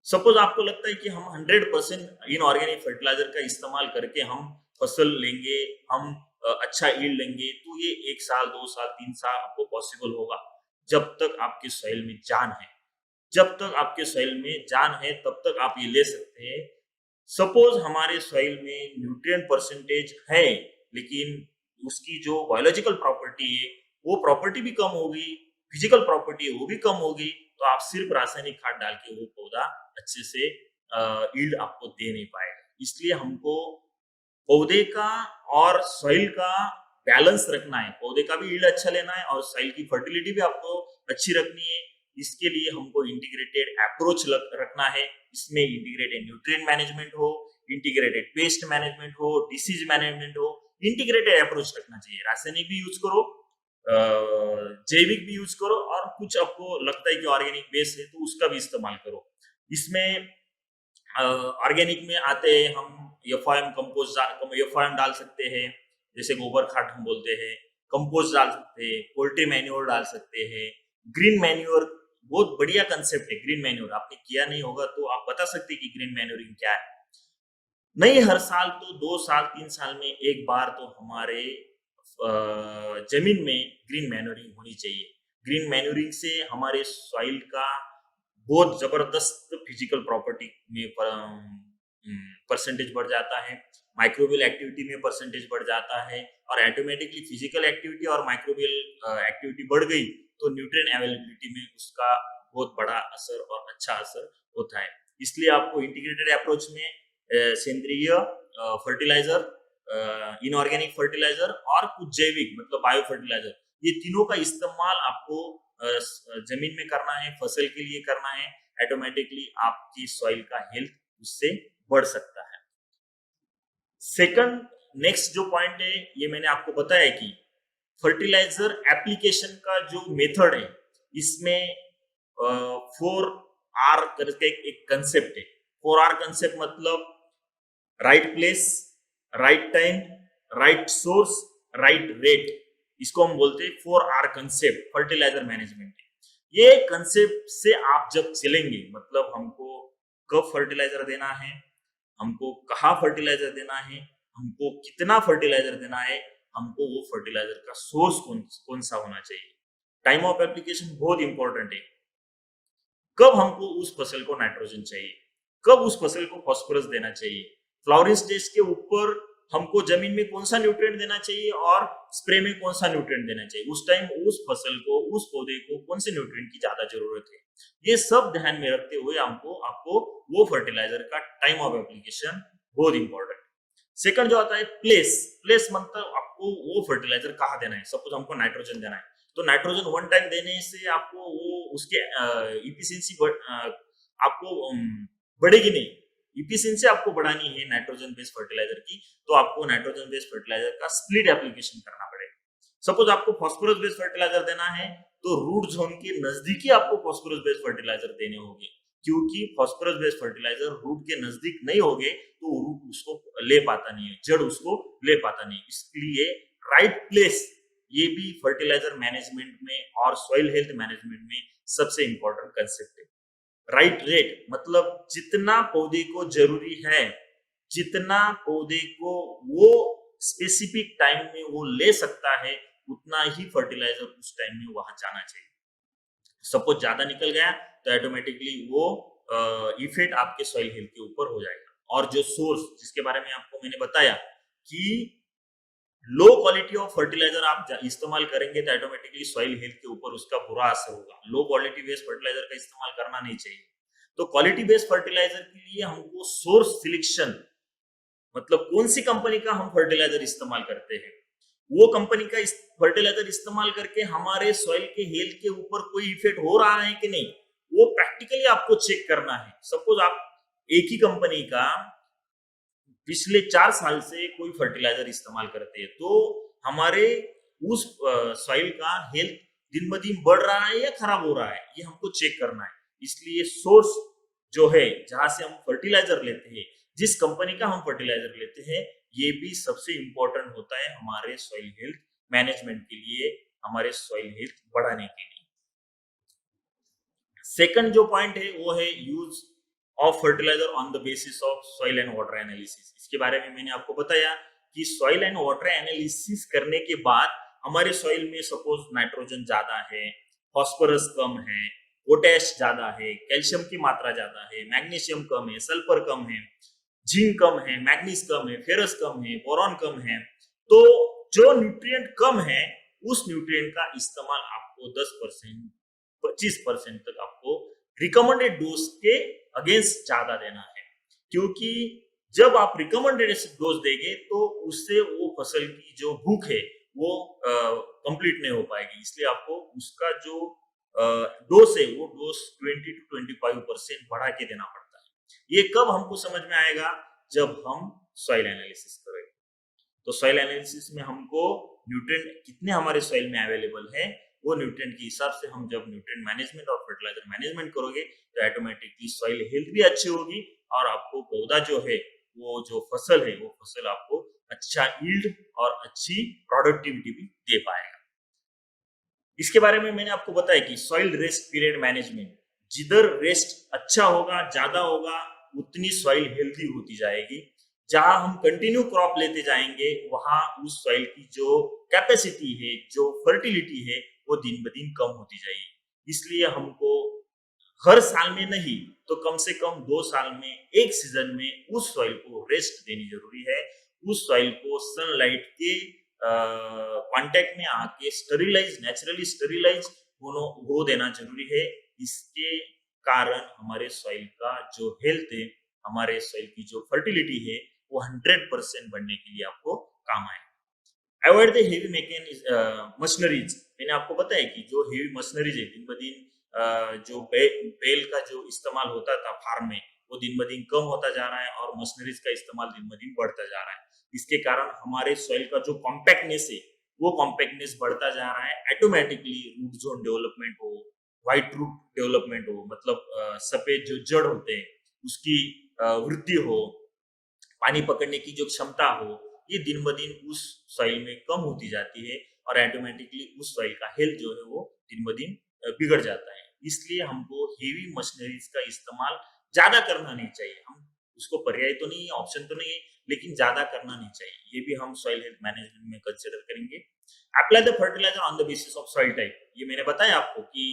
सपोज आपको लगता है कि हम 100% इनऑर्गेनिक फर्टिलाइजर का इस्तेमाल करके हम फसल लेंगे, हम अच्छा यील्ड लेंगे, तो ये 1 साल 2 साल 3 साल आपको पॉसिबल होगा, जब तक आपके सॉइल में जान है। जब तक आपके सॉइल में जान है तब तक आप ये ले सकते हैं। सपोज हमारे सॉइल में न्यूट्रिएंट परसेंटेज है, लेकिन उसकी जो बायोलॉजिकल प्रॉपर्टी है वो प्रॉपर्टी भी कम होगी, फिजिकल प्रॉपर्टी है वो भी कम होगी, तो आप सिर्फ रासायनिक खाद डाल के वो पौधा अच्छे से यील्ड आपको दे नहीं पाएगा। इसलिए हमको पौधे का और सॉइल का बैलेंस रखना है, पौधे का भी यील्ड अच्छा लेना है और सॉइल की फर्टिलिटी भी आपको अच्छी रखनी है। इसके लिए हमको इंटीग्रेटेड अप्रोच रखना है। इसमें इंटीग्रेटेड न्यूट्रिएंट मैनेजमेंट हो, इंटीग्रेटेड पेस्ट मैनेजमेंट हो, डिसीज मैनेजमेंट हो, इंटीग्रेटेड अप्रोच रखना चाहिए। रासायनिक भी यूज करो, जैविक भी यूज करो, और कुछ आपको लगता है कि ऑर्गेनिक बेस है तो उसका भी इस्तेमाल करो। इसमें ऑर्गेनिक में आते हैं हम एफआईएम कंपोस्ट, एफआईएम डाल सकते हैं, जैसे गोबर खाद हम बोलते हैं, कंपोस्ट डाल सकते हैं, पोल्ट्री मैन्योर डाल सकते हैं, ग्रीन मैन्योर बहुत बढ़िया कंसेप्ट है। ग्रीन मैन्योर आपने किया नहीं होगा तो आप बता सकते हैं कि ग्रीन मैन्योरिंग क्या है। नहीं हर साल तो 2 साल 3 साल में एक बार तो हमारे जमीन में ग्रीन मैन्योरिंग होनी चाहिए। ग्रीन मैन्योरिंग से हमारे सॉइल का बहुत जबरदस्त फिजिकल प्रॉपर्टी में परसेंटेज बढ़ जाता है, माइक्रोबियल एक्टिविटी में परसेंटेज बढ़ जाता है, और ऑटोमेटिकली फिजिकल एक्टिविटी और माइक्रोबियल एक्टिविटी बढ़ गई तो न्यूट्रिएंट अवेलेबिलिटी में उसका बहुत बड़ा असर और अच्छा असर होता है। इसलिए आपको इंटीग्रेटेड अप्रोच में सेंद्रीय फर्टिलाइजर, इनऑर्गेनिक फर्टिलाइजर और कुछ जैविक मतलब बायो फर्टिलाइजर, ये तीनों का इस्तेमाल आपको जमीन में करना है, फसल के लिए करना है। ऑटोमेटिकली आपकी सॉइल का हेल्थ उससे बढ़ सकता है। सेकंड, नेक्स्ट जो पॉइंट है, ये मैंने आपको बताया कि फर्टिलाइजर एप्लीकेशन का जो मेथड है, इसमें 4R करके एक कंसेप्ट है। 4R कंसेप्ट मतलब right place, right time, right source, right rate. इसको हम बोलते हैं 4R कंसेप्ट फर्टिलाइजर मैनेजमेंट। ये कंसेप्ट से आप जब चलेंगे, मतलब हमको कब फर्टिलाइजर देना है, हमको कहाँ फर्टिलाइजर देना है, हमको कितना फर्टिलाइजर देना है, हमको वो फर्टिलाइजर का सोर्स कौन सा होना चाहिए। टाइम ऑफ एप्लीकेशन बहुत इंपॉर्टेंट है। कब हमको उस फसल को नाइट्रोजन चाहिए, कब उस फसल को फास्फोरस देना चाहिए, फ्लावरिंग स्टेज के ऊपर हमको जमीन में कौन सा न्यूट्रिएंट देना चाहिए और स्प्रे में कौन सा न्यूट्रिएंट देना चाहिए, उस टाइम उस फसल को, उस पौधे को कौन से न्यूट्रिएंट की ज्यादा जरूरत है, ये सब ध्यान में रखते हुए आपको वो फर्टिलाइजर का टाइम ऑफ एप्लीकेशन बहुत इंपॉर्टेंट। सेकंड जो आता है प्लेस मतलब आपको वो फर्टिलाइजर कहाँ देना है। सपोज हमको नाइट्रोजन देना है, तो नाइट्रोजन वन टाइम देने से आपको वो उसके इफिशिएंसी आपको बढ़ेगी नहीं। इफिशिएंसी आपको बढ़ानी है नाइट्रोजन बेस्ड फर्टिलाइजर की, तो आपको नाइट्रोजन बेस्ड फर्टिलाइजर का स्प्लिट एप्लीकेशन करना पड़ेगा। सपोज आपको फास्फोरस बेस्ड फर्टिलाइजर देना है, तो रूट जोन के नजदीकी आपको फास्फोरस बेस्ड फर्टिलाइजर देने होंगे, क्योंकि फॉस्फोरस बेस्ड फर्टिलाइजर रूट के नजदीक नहीं होगे तो रूट उसको ले पाता नहीं है, जड़ उसको ले पाता नहीं। इसलिए राइट प्लेस ये भी फर्टिलाइजर मैनेजमेंट में और सॉइल हेल्थ मैनेजमेंट में सबसे इंपॉर्टेंट कंसेप्ट है। राइट रेट मतलब जितना पौधे को जरूरी है, जितना पौधे को वो स्पेसिफिक टाइम में वो ले सकता है, उतना ही फर्टिलाइजर उस टाइम में वहां जाना चाहिए। सपोज ज्यादा निकल गया तो ऑटोमेटिकली वो इफेक्ट आपके सॉइल हेल्थ के ऊपर हो जाएगा। और जो सोर्स जिसके बारे में आपको मैंने बताया कि लो क्वालिटी ऑफ फर्टिलाइजर आप इस्तेमाल करेंगे तो ऑटोमेटिकली सॉइल हेल्थ के ऊपर उसका बुरा असर होगा। लो क्वालिटी बेस्ड फर्टिलाइजर का इस्तेमाल करना नहीं चाहिए। तो क्वालिटी बेस्ड फर्टिलाइजर के लिए हमको सोर्स सिलेक्शन मतलब कौन सी कंपनी का हम फर्टिलाइजर इस्तेमाल करते हैं, वो कंपनी का फर्टिलाइजर इस्तेमाल करके हमारे सॉइल के हेल्थ के ऊपर कोई इफेक्ट हो रहा है कि नहीं, वो प्रैक्टिकली आपको चेक करना है। सपोज आप एक ही कंपनी का पिछले 4 साल से कोई फर्टिलाइजर इस्तेमाल करते हैं तो हमारे उस सॉइल का हेल्थ दिन ब दिन बढ़ रहा है या खराब हो रहा है, ये हमको चेक करना है। इसलिए सोर्स जो है जहां से हम फर्टिलाइजर लेते हैं, जिस कंपनी का हम फर्टिलाइजर लेते हैं, ये भी सबसे इंपॉर्टेंट होता है हमारे सॉइल हेल्थ मैनेजमेंट के लिए, हमारे सॉइल हेल्थ बढ़ाने के लिए। सेकंड जो पॉइंट है वो है use of fertilizer on the basis of soil and water analysis. इसके बारे में मैंने आपको बताया कि सॉइल एंड वाटर एनालिसिस करने के बाद हमारे सॉइल में सपोज नाइट्रोजन ज्यादा है, फॉस्फोरस कम है, पोटेश ज्यादा है, कैल्शियम की मात्रा ज्यादा है, मैग्नीशियम कम है, सल्फर कम है, जिंक कम है, मैग्नीज कम है, फेरस कम है, बोरॉन कम है, तो जो न्यूट्रिएंट कम है उस न्यूट्रिएंट का इस्तेमाल आपको 10% 25% तक आपको रिकमेंडेड डोज के अगेंस्ट ज्यादा देना है। क्योंकि जब आप रिकमेंडेड डोज देंगे तो उससे वो फसल की जो भूख है वो कंप्लीट नहीं हो पाएगी। इसलिए आपको उसका जो डोज है वो डोज 20 to 25% बढ़ा के देना पड़ता है। ये कब हमको समझ में आएगा, जब हम सॉइल एनालिसिस करेंगे। तो सॉइल एनालिसिस में हमको न्यूट्रिएंट कितने हमारे सॉइल में अवेलेबल है, वो न्यूट्रिएंट के हिसाब से हम जब न्यूट्रिएंट मैनेजमेंट और फर्टिलाइजर मैनेजमेंट करोगे तो ऑटोमेटिकली सॉइल हेल्थ भी अच्छी होगी और आपको पौधा जो है वो जो फसल है वो फसल आपको अच्छा यील्ड और अच्छी प्रोडक्टिविटी भी दे पाएगा। इसके बारे में मैंने आपको बताया कि सॉइल रेस्ट पीरियड मैनेजमेंट, जिधर रेस्ट अच्छा होगा, ज्यादा होगा, उतनी सॉइल हेल्दी होती जाएगी। जहां हम कंटिन्यू क्रॉप लेते जाएंगे वहां उस सॉइल की जो कैपेसिटी है, जो फर्टिलिटी है, वो दिन ब दिन कम होती जाएगी। इसलिए हमको हर साल में नहीं तो कम से कम 2 साल में एक सीजन में उस सॉइल को रेस्ट देनी जरूरी है। उस सॉइल को सनलाइट के कांटेक्ट में आके स्टरिलाइज, नेचुरली स्टरिलाइज हो देना जरूरी है। इसके कारण हमारे सॉइल का जो हेल्थ है, हमारे सॉइल की जो फर्टिलिटी है वो 100% बढ़ने के लिए आपको काम आए। Avoid the heavy machineries. मैंने आपको बताया कि जो हेवी मशीनरीज है दिन ब दिन जो बैल का जो इस्तेमाल होता था फार्म में वो दिन ब दिन कम होता जा रहा है और मशीनरीज का इस्तेमाल दिन ब दिन बढ़ता जा रहा है। इसके कारण हमारे सॉइल का जो कॉम्पैक्टनेस है वो कॉम्पैक्टनेस बढ़ता जा रहा है। ऑटोमेटिकली रूट जोन डेवलपमेंट हो, व्हाइट रूट डेवलपमेंट हो, मतलब सफेद जो जड़ होते हैं उसकी वृद्धि हो, पानी पकड़ने की जो क्षमता हो, ये दिन ब दिन उस सॉइल में कम होती जाती है और ऑटोमेटिकली उस सॉइल का हेल्थ जो है वो दिन ब दिन बिगड़ जाता है। इसलिए हमको हेवी मशीनरीज का इस्तेमाल ज्यादा करना नहीं चाहिए। हम उसको पर्याय तो नहीं है, ऑप्शन तो नहीं है, लेकिन ज्यादा करना नहीं चाहिए। ये भी हम सॉइल हेल्थ मैनेजमेंट में कंसिडर करेंगे। Apply the fertilizer on the basis of soil type. ये मैंने बताया आपको कि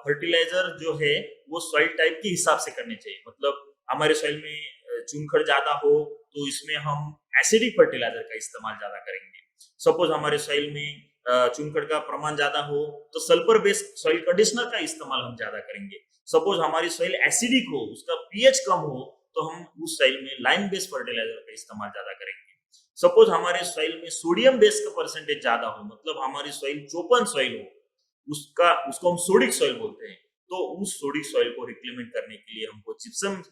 फर्टिलाइजर जो है वो सॉइल टाइप के हिसाब से करने चाहिए। मतलब हमारे सॉइल में चुनखड़ ज्यादा हो तो इसमें हम एसिडिक फर्टिलाइजर का इस्तेमाल ज्यादा करेंगे। सपोज हमारे सॉइल में चुनखड़ का प्रमाण ज्यादा हो तो सल्फर बेस्ड सॉइल कंडीशनर का इस्तेमाल हम ज्यादा करेंगे। सपोज हमारी सॉइल एसिडिक हो, उसका पीएच कम हो, तो हम उस सॉइल में लाइम बेस्ड फर्टिलाइजर का इस्तेमाल ज्यादा करेंगे। सपोज हमारे सॉइल में सोडियम बेस का परसेंटेज ज्यादा हो, मतलब हमारी सॉइल चौपन सॉइल हो, उसको हम सोडिक सॉइल बोलते हैं, तो उस सोडिक सॉइल को रिक्लेमेंट करने के लिए हमको जिप्सम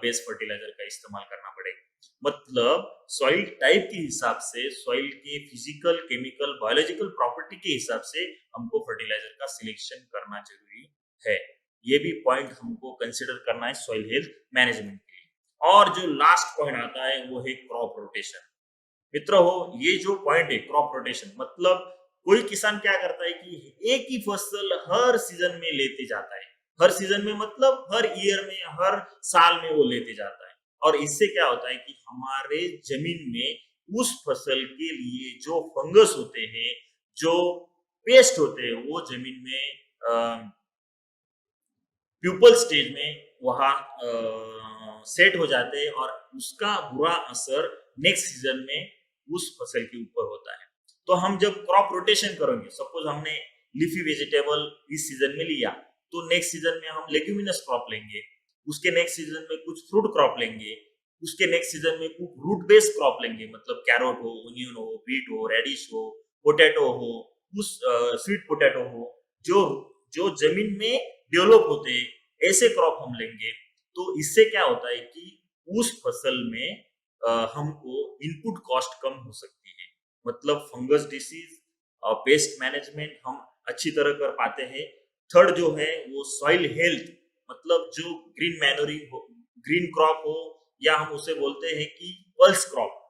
बेस्ड फर्टिलाइजर का इस्तेमाल करना पड़ेगा। मतलब सॉइल टाइप के हिसाब से, सॉइल के फिजिकल, केमिकल, बायोलॉजिकल प्रॉपर्टी के हिसाब से हमको फर्टिलाइजर का सिलेक्शन करना जरूरी है। ये भी पॉइंट हमको कंसिडर करना है सॉइल हेल्थ मैनेजमेंट के लिए। और जो लास्ट पॉइंट आता है वो है क्रॉप रोटेशन। मित्र हो, ये जो पॉइंट है क्रॉप रोटेशन, मतलब कोई किसान क्या करता है कि एक ही फसल हर सीजन में लेते जाता है। हर सीजन में मतलब हर ईयर में, हर साल में वो लेते जाता है। और इससे क्या होता है कि हमारे जमीन में उस फसल के लिए जो फंगस होते हैं, जो पेस्ट होते हैं, वो जमीन में प्यूपल स्टेज में वहां सेट हो जाते हैं और उसका बुरा असर नेक्स्ट सीजन में उस फसल के ऊपर होता है। तो हम जब क्रॉप रोटेशन करेंगे, सपोज हमने लीफी वेजिटेबल इस सीजन में लिया, तो नेक्स्ट सीजन में हम लेग्यूमिनस क्रॉप लेंगे, उसके नेक्स्ट सीजन में कुछ फ्रूट क्रॉप लेंगे, उसके नेक्स्ट सीजन में कुछ रूट बेस्ड क्रॉप लेंगे, मतलब कैरोट हो, ओनियन हो, बीट हो, रेडिश हो, पोटैटो हो, उस स्वीट पोटैटो हो, जो जो जमीन में डेवलप होते हैं, ऐसे क्रॉप हम लेंगे। तो इससे क्या होता है कि उस फसल में हमको इनपुट कॉस्ट कम हो सकती है, मतलब फंगस डिसीज और पेस्ट मैनेजमेंट हम अच्छी तरह कर पाते हैं। थर्ड जो है वो सॉइल हेल्थ, मतलब जो ग्रीन मैनोरिंग हो, ग्रीन क्रॉप हो, या हम उसे बोलते हैं कि पल्स क्रॉप।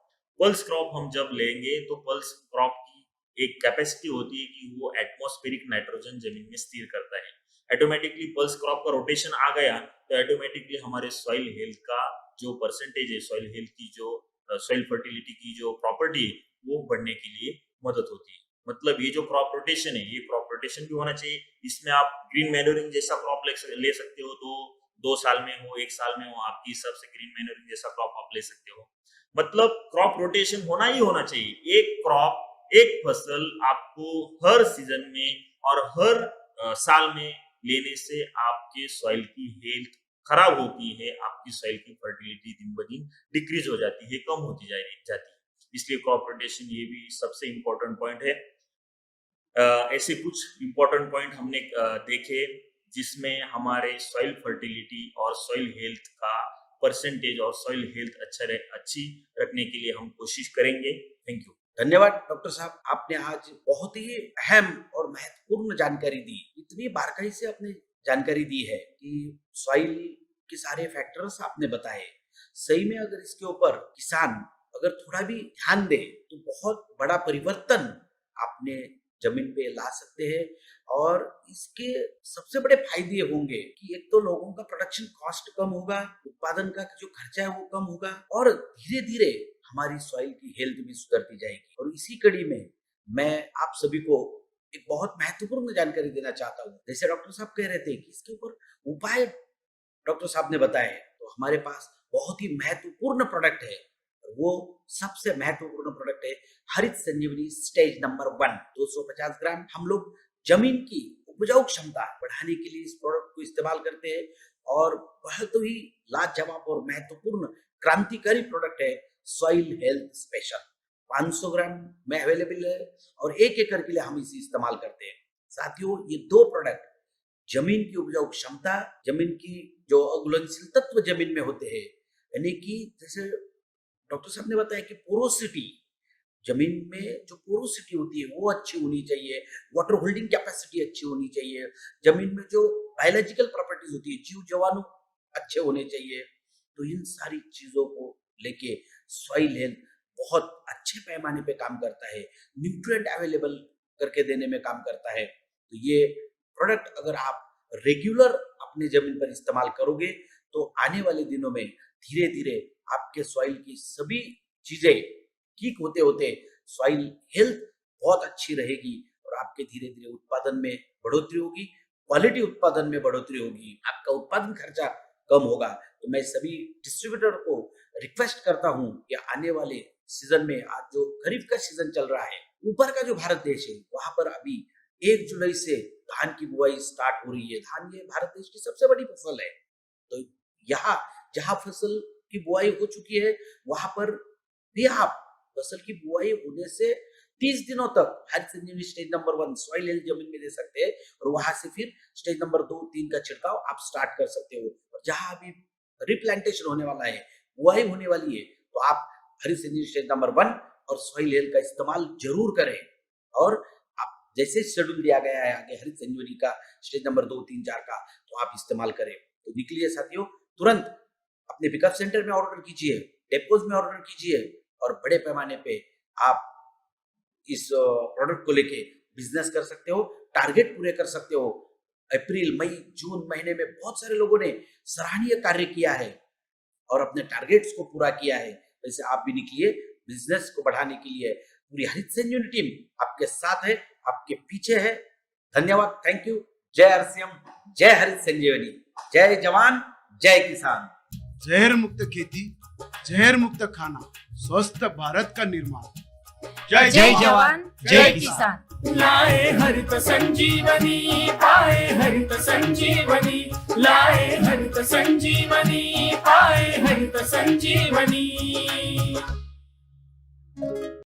पल्स क्रॉप हम जब लेंगे तो पल्स क्रॉप की एक कैपेसिटी होती है कि वो एटमॉस्फेरिक नाइट्रोजन जमीन में स्थिर करता है। ऑटोमेटिकली पल्स क्रॉप का रोटेशन आ गया तो ऑटोमेटिकली हमारे सॉइल हेल्थ का जो परसेंटेज है, सॉइल हेल्थ की जो सॉइल फर्टिलिटी की जो प्रॉपर्टी है, वो बढ़ने के लिए मदद होती है। मतलब ये जो क्रॉप रोटेशन है, ये क्रॉप रोटेशन भी होना चाहिए। इसमें आप ग्रीन मैन्योरिंग जैसा क्रॉप ले सकते हो, तो 2 साल में हो, 1 साल में हो, आपके हिसाब से ग्रीन मैन्योरिंग जैसा क्रॉप आप ले सकते हो। मतलब क्रॉप रोटेशन होना ही होना चाहिए। एक क्रॉप, एक फसल आपको हर सीजन में और हर साल में लेने से आपके सॉइल की हेल्थ खराब होती है, आपकी सॉइल की फर्टिलिटी दिन ब दिन डिक्रीज हो जाती है, कम होती जाती है। इसलिए क्रॉप रोटेशन ये भी सबसे इम्पोर्टेंट पॉइंट है। ऐसे कुछ इम्पोर्टेंट पॉइंट हमने देखे जिसमें हमारे सॉइल फर्टिलिटी और सॉइल हेल्थ का परसेंटेज और सॉइल हेल्थ अच्छी रखने के लिए हम कोशिश करेंगे। Thank you. धन्यवाद डॉक्टर साहब, आपने आज बहुत ही अहम और महत्वपूर्ण जानकारी दी। इतनी बारीकी से आपने जानकारी दी है कि सॉइल के सारे फैक्टर्स आपने बताए। सही में अगर इसके ऊपर किसान अगर थोड़ा भी ध्यान दे तो बहुत बड़ा परिवर्तन आपने जमीन पे ला सकते हैं। और इसके सबसे बड़े फायदे होंगे कि एक तो लोगों का प्रोडक्शन कॉस्ट कम होगा, उत्पादन का जो खर्चा है वो कम होगा, और धीरे धीरे हमारी सॉइल की हेल्थ भी सुधरती जाएगी। और इसी कड़ी में मैं आप सभी को एक बहुत महत्वपूर्ण जानकारी देना चाहता हूँ। जैसे डॉक्टर साहब कह रहे थे कि इसके ऊपर उपाय डॉक्टर साहब ने बताए, तो हमारे पास बहुत ही महत्वपूर्ण प्रोडक्ट है। वो सबसे महत्वपूर्ण प्रोडक्ट है हरित संजीवनी स्टेज नंबर 1। 250 ग्राम हम लोग जमीन की उपजाऊ क्षमता बढ़ाने के लिए इस प्रोडक्ट को इस्तेमाल करते हैं, और बहुत ही लाजवाब और महत्वपूर्ण क्रांतिकारी प्रोडक्ट है सॉइल हेल्थ स्पेशल। 500 ग्राम में अवेलेबल है और 1 एकड़ के लिए हम इसे इस्तेमाल करते हैं। साथियों, ये दो प्रोडक्ट जमीन की उपजाऊ क्षमता, जमीन की जो अघुलनशील तत्व जमीन में होते हैं, यानी कि जैसे डॉक्टर साहब ने बताया कि पोरोसिटी, जमीन में जो पोरोसिटी होती है वो अच्छी होनी चाहिए, वाटर होल्डिंग कैपेसिटी अच्छी होनी चाहिए, जमीन में जो बायोलॉजिकल प्रॉपर्टीज होती है, जीव जीवाणु अच्छे होने चाहिए। तो इन सारी चीजों को लेके सॉइल हेल्थ बहुत अच्छे पैमाने पे काम करता है, न्यूट्रिएंट अवेलेबल करके देने में काम करता है। तो ये प्रोडक्ट अगर आप रेगुलर अपने जमीन पर इस्तेमाल करोगे तो आने वाले दिनों में धीरे धीरे आपके सॉइल की सभी चीजें ठीक होते होते सॉइल हेल्थ बहुत अच्छी रहेगी, और आपके धीरे धीरे उत्पादन में बढ़ोतरी होगी, क्वालिटी उत्पादन में बढ़ोतरी होगी, आपका उत्पादन खर्चा कम होगा। तो मैं सभी डिस्ट्रीब्यूटर को रिक्वेस्ट करता हूं कि आने वाले सीजन में, आज जो खरीफ का सीजन चल रहा है, ऊपर का जो भारत देश है वहां पर अभी 1 जुलाई से धान की बुआई स्टार्ट हो रही है। धान ये भारत देश की सबसे बड़ी फसल है। तो यहाँ जहाँ फसल की बुआई हो चुकी है वहां पर भी आप फसल की बुआई होने से 30 दिनों तक हरित संजीवनी स्टेज नंबर 1 सॉइल हेल्थ जमीन में दे सकते हैं, और वहां से फिर स्टेज नंबर 2, 3 का छिड़काव आप स्टार्ट कर सकते हो। और जहां अभी रिप्लांटेशन होने वाला है, बुआई होने वाली है, तो आप हरित संजीवनी स्टेज नंबर 1 और सॉइल हेल्थ का इस्तेमाल जरूर करें। और आप जैसे शेड्यूल दिया गया है आगे हरित संजीवनी का स्टेज नंबर 2, 3, 4 का, तो आप इस्तेमाल करें। तो निकलिए साथियों, तुरंत अपने पिकअप सेंटर में ऑर्डर कीजिए, डेपोज में ऑर्डर कीजिए और बड़े पैमाने पे आप इस प्रोडक्ट को लेके बिजनेस कर सकते हो, टारगेट पूरे कर सकते हो। अप्रैल, मई, जून महीने में बहुत सारे लोगों ने सराहनीय कार्य किया है और अपने टारगेट्स को पूरा किया है। वैसे आप भी निकलिए, बिजनेस को बढ़ाने के लिए पूरी हरित संजीवनी टीम आपके साथ है, आपके पीछे है। धन्यवाद, थैंक यू। जय RCM, जय हरित संजीवनी, जय जवान, जय किसान। जहर मुक्त खेती, जहर मुक्त खाना, स्वस्थ भारत का निर्माण। जय जवान, जय किसान। लाए हरित संजीवनी, पाए हरित संजीवनी, लाए हरित संजीवनी, पाए हरित संजीवनी।